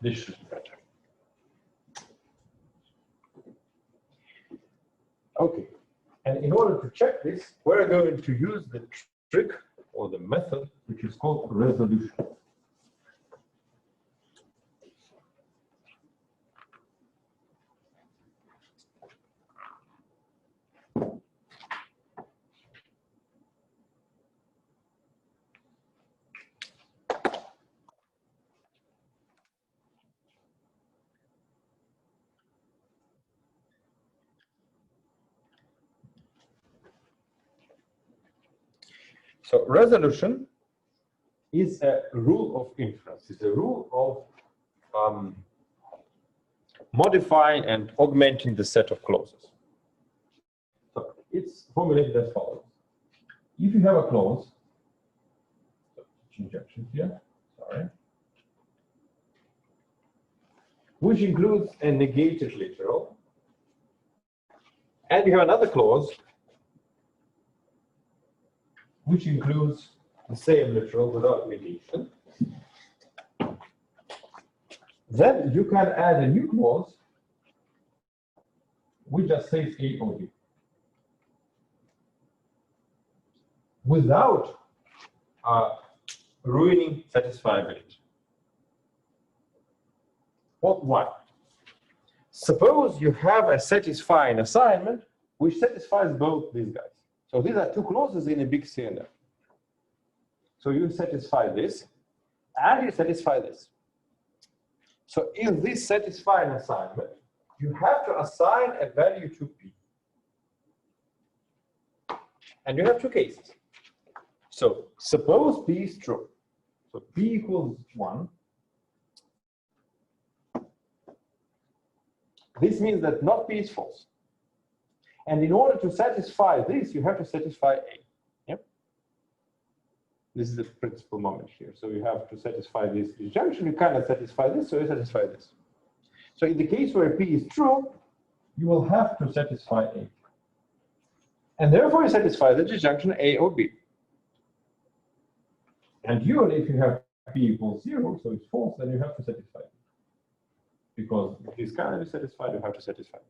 This should be better. Okay, and in order to check this, we're going to use the trick or the method which is called resolution. So resolution is a rule of inference. It's a rule of modifying and augmenting the set of clauses. So it's formulated as follows. If you have a clause, injection here, sorry, which includes a negated literal, and you have another clause which includes the same literal without negation, then you can add a new clause which just says A or B without ruining satisfiability. Well, why? Suppose you have a satisfying assignment which satisfies both these guys. So these are two clauses in a big CNF. So you satisfy this and you satisfy this. So in this satisfying assignment, you have to assign a value to P. And you have two cases. So suppose P is true. So P equals 1. This means that not P is false. And in order to satisfy this, you have to satisfy A. Yep. This is the principal moment here. So you have to satisfy this disjunction. You cannot satisfy this, so you satisfy this. So in the case where P is true, you will have to satisfy A. And therefore you satisfy the disjunction A or B. And usually if you have P equals 0, so it's false, then you have to satisfy it. Because if this cannot be satisfied, you have to satisfy it.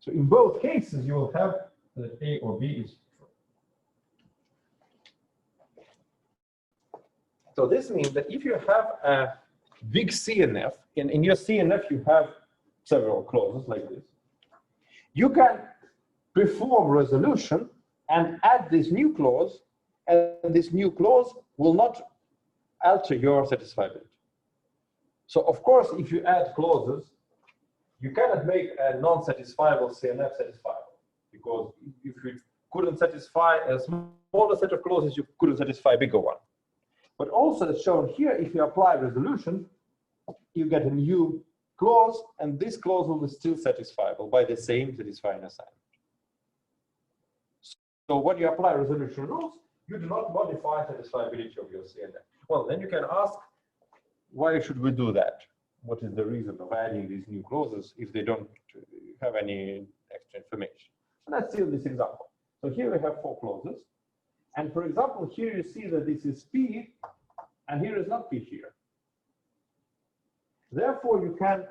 So in both cases, you will have that A or B is true. So this means that if you have a big CNF, in your CNF you have several clauses like this, you can perform resolution and add this new clause, and this new clause will not alter your satisfiability. So of course, if you add clauses, you cannot make a non-satisfiable CNF satisfiable, because if you couldn't satisfy a smaller set of clauses, you couldn't satisfy a bigger one. But also as shown here, if you apply resolution, you get a new clause, and this clause will be still satisfiable by the same satisfying assignment. So when you apply resolution rules, you do not modify satisfiability of your CNF. Well, then you can ask, why should we do that? What is the reason of adding these new clauses if they don't have any extra information? So let's see this example. So here we have 4 clauses. And for example, here you see that this is P, and here is not P here. Therefore, you can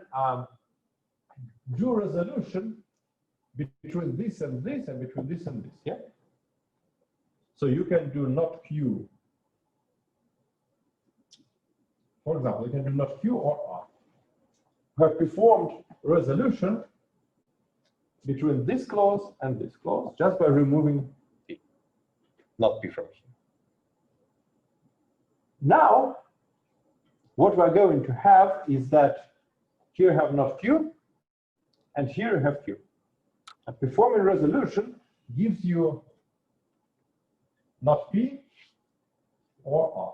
do resolution between this and this, and between this and this. Yeah. So you can do not Q. For example, you can do not Q or R. You have performed resolution between this clause and this clause just by removing P, not P from here. Now, what we're going to have is that here you have not Q, and here you have Q. And performing resolution gives you not P or R.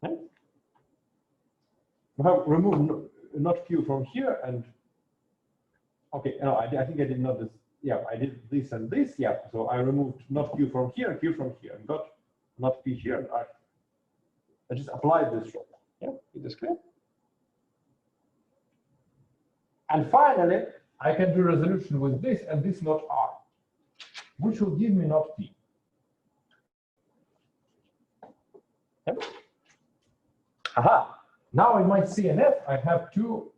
Okay. We have removed not Q from here, and okay, no, I think I did not this. Yeah, I did this and this. Yeah, so I removed not Q from here, Q from here, and got not P here. And I just applied this rule. Yeah, is this clear? And finally, I can do resolution with this and this not R, which will give me not P. Yeah. Aha! Now in my CNF, I have 2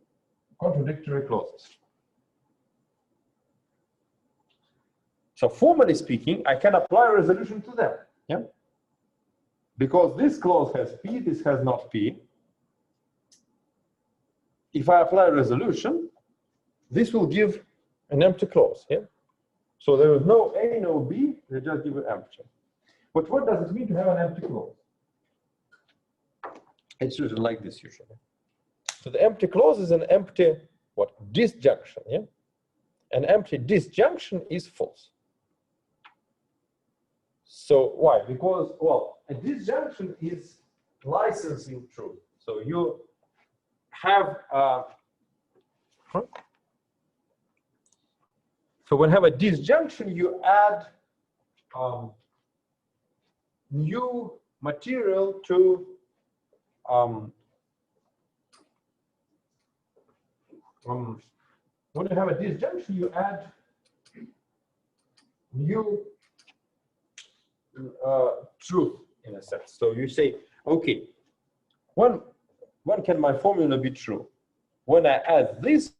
contradictory clauses. So formally speaking, I can apply resolution to them. Yeah? Because this clause has P, this has not P. If I apply resolution, this will give an empty clause. Yeah? So there is no A, no B, they just give an empty. But what does it mean to have an empty clause? It's written like this usually. So the empty clause is an empty what? Disjunction. Yeah? an empty disjunction is false. So why? Because, well, a disjunction is licensing truth. So you have so when you have a disjunction, you add new material to when you have a disjunction, you add new truth in a sense. So you say, okay, when can my formula be true? When I add this,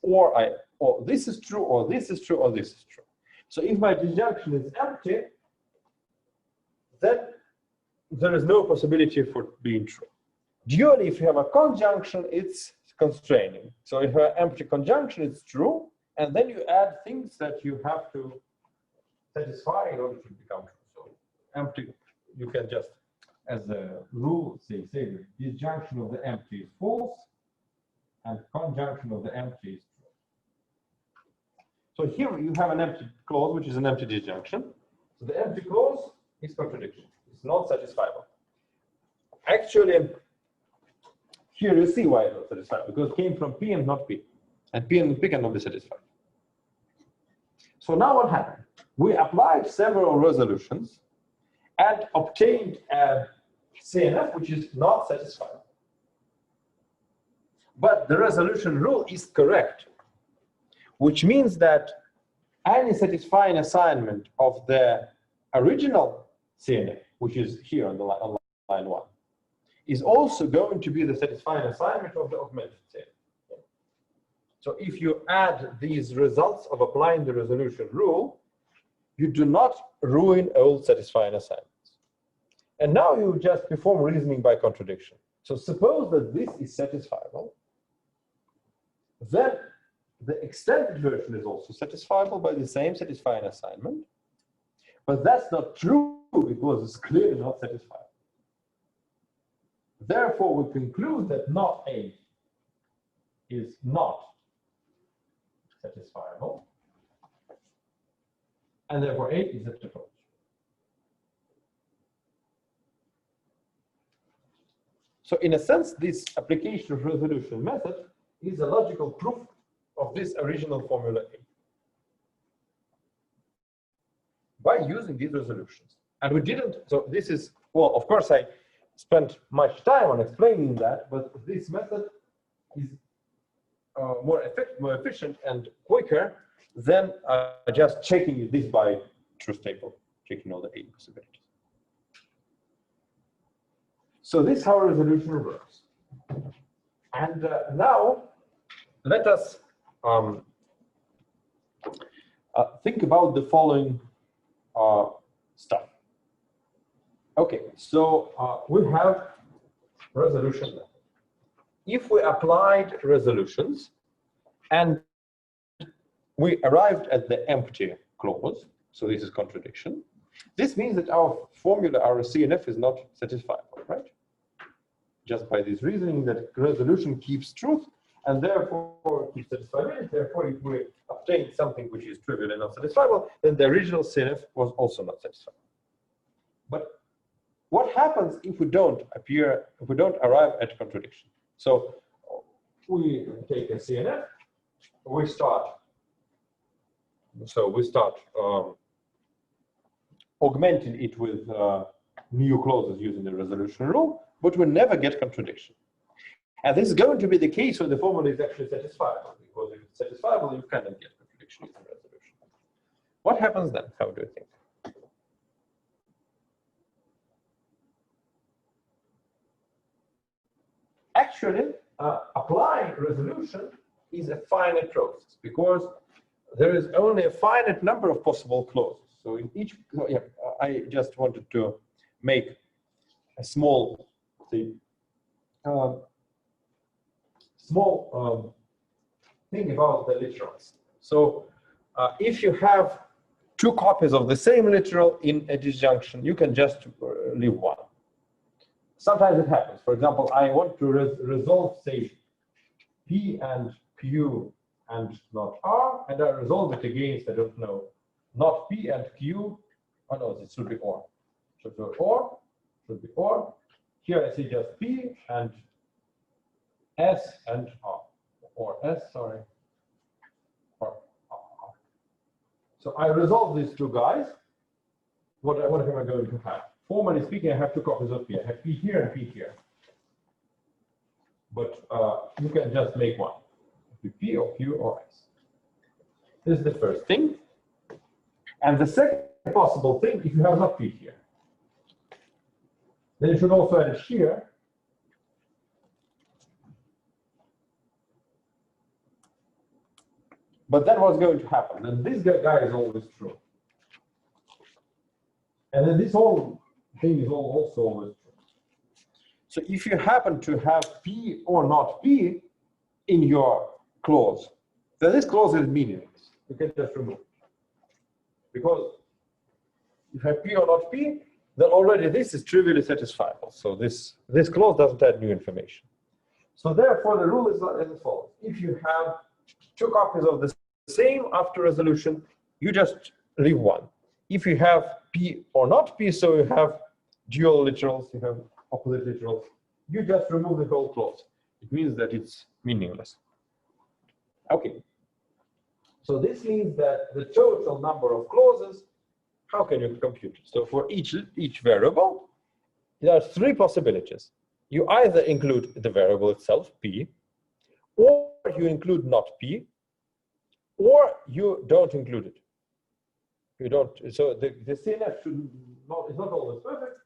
or this is true, or this is true, or this is true. So if my disjunction is empty, then there is no possibility for it being true. Dually, if you have a conjunction, it's constraining. So if you have an empty conjunction, it's true, and then you add things that you have to satisfy in order to become true. So empty, you can just, as a rule, say the disjunction of the empty is false, and conjunction of the empty is true. So here you have an empty clause, which is an empty disjunction. So the empty clause is contradiction. It's not satisfiable. Actually, here you see why it's not satisfiable, because it came from P and not P. And P and P cannot be satisfied. So now what happened? We applied several resolutions and obtained a CNF which is not satisfiable. But the resolution rule is correct, which means that any satisfying assignment of the original CNF, which is here on the line 1, is also going to be the satisfying assignment of the augmented CNF. So if you add these results of applying the resolution rule, you do not ruin all satisfying assignments. And now you just perform reasoning by contradiction. So suppose that this is satisfiable, then the extended version is also satisfiable by the same satisfying assignment, but that's not true because it's clearly not satisfiable. Therefore, we conclude that not A is not satisfiable, and therefore A is a tautology. So in a sense, this application of resolution method is a logical proof of this original formula A by using these resolutions. And we didn't, so this is, well, of course, I spent much time on explaining that, but this method is more efficient and quicker than just checking this by truth table, checking all the A possibilities. So this is how resolution works. And now let us think about the following stuff. Okay, so we have resolution method. If we applied resolutions and we arrived at the empty clause, so this is contradiction, this means that our formula, our CNF, is not satisfiable, right? Just by this reasoning that resolution keeps truth and therefore keeps satisfiability. Therefore, if we obtain something which is trivial and not satisfiable, then the original CNF was also not satisfiable. But what happens if we don't arrive at contradiction? So we take a CNF, we start augmenting it with new clauses using the resolution rule, but we never get contradiction. And this is going to be the case when the formula is actually satisfiable, because if it's satisfiable, you cannot get contradiction using resolution. What happens then? How do you think? Actually, applying resolution is a finite process because there is only a finite number of possible clauses. So in each, I just wanted to make a small, say, thing about the literals. So if you have two copies of the same literal in a disjunction, you can just leave one. Sometimes it happens. For example, I want to resolve, say, P and Q and not R, and I resolve it against, I don't know, not P and Q. Oh no, it should be OR. Should be OR, should be OR. Here I see just P and S and R, or S, sorry, or R. So I resolve these two guys. What am I going to have? Formally speaking, I have two copies of P. I have P here and P here. But you can just make one. P or Q or S. This is the first thing. And the second possible thing, if you have not P here, then you should also add it here. But then what's going to happen? Then this guy is always true. And then this whole thing is also always true. So if you happen to have P or not P in your clause, then this clause is meaningless. You can just remove it. Because if you have P or not P, then already this is trivially satisfiable. So this clause doesn't add new information. So therefore, the rule is as follows. If you have two copies of the same after resolution, you just leave one. If you have P or not P, so you have dual literals, you have opposite literals, you just remove the whole clause. It means that it's meaningless. Okay. So this means that the total number of clauses, how can you compute it? So for each variable, there are three possibilities. You either include the variable itself, P, or you include not P, or you don't include it. You don't. So the CNF is not always perfect.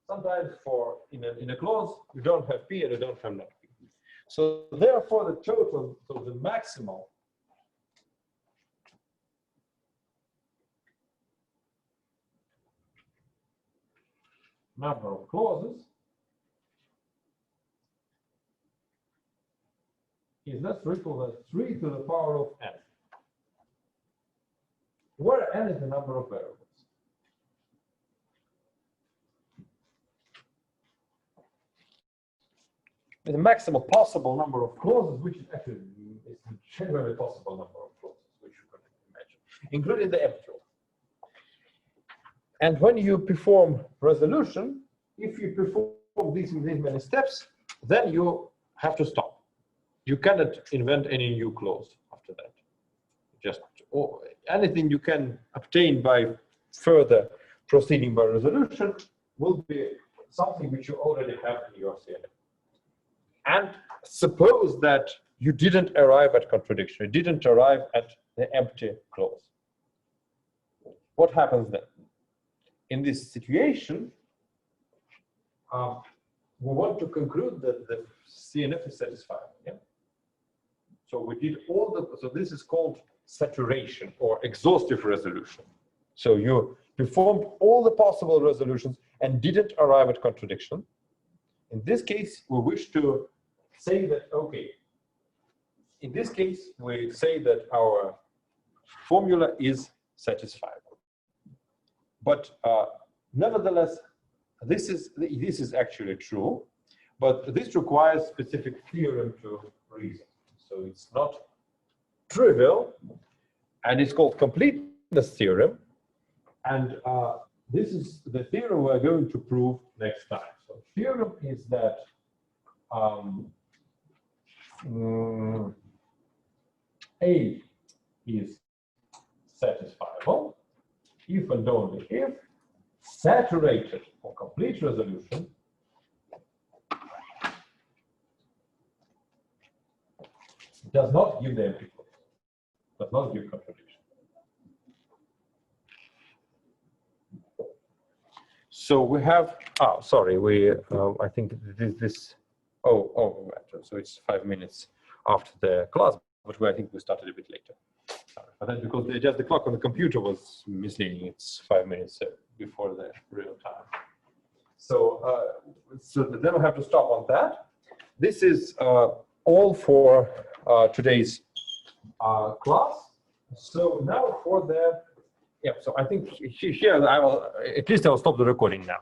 Sometimes in a clause you don't have P and you don't have not P. So therefore the total, so the maximal number of clauses is less or equal to 3 to the power of n, where n is the number of variables. The maximum possible number of clauses, which is actually the generally possible number of clauses, which you can imagine, including the empty one. And when you perform resolution, if you perform these many steps, then you have to stop. You cannot invent any new clause after that. Just anything you can obtain by further proceeding by resolution will be something which you already have in your CNF. And suppose that you didn't arrive at contradiction, you didn't arrive at the empty clause. What happens then? In this situation, we want to conclude that the CNF is satisfied. Yeah? So we did all the, so this is called saturation or exhaustive resolution. So you performed all the possible resolutions and didn't arrive at contradiction. In this case, we wish to say that, okay, in this case, we say that our formula is satisfiable. But nevertheless, this is actually true, but this requires specific theorem to reason. So it's not trivial, and it's called completeness theorem. And this is the theorem we're going to prove next time. So theorem is that A is satisfiable if and only if saturated or complete resolution does not give the empty clause, does not give contradiction. So we have, sorry, I think so it's 5 minutes after the class, but I think we started a bit later. But that's because just the clock on the computer was misleading. It's 5 minutes before the real time. So, so then we have to stop on that. This is all for today's class. So now for the, so I think here I will, at least I will stop the recording now.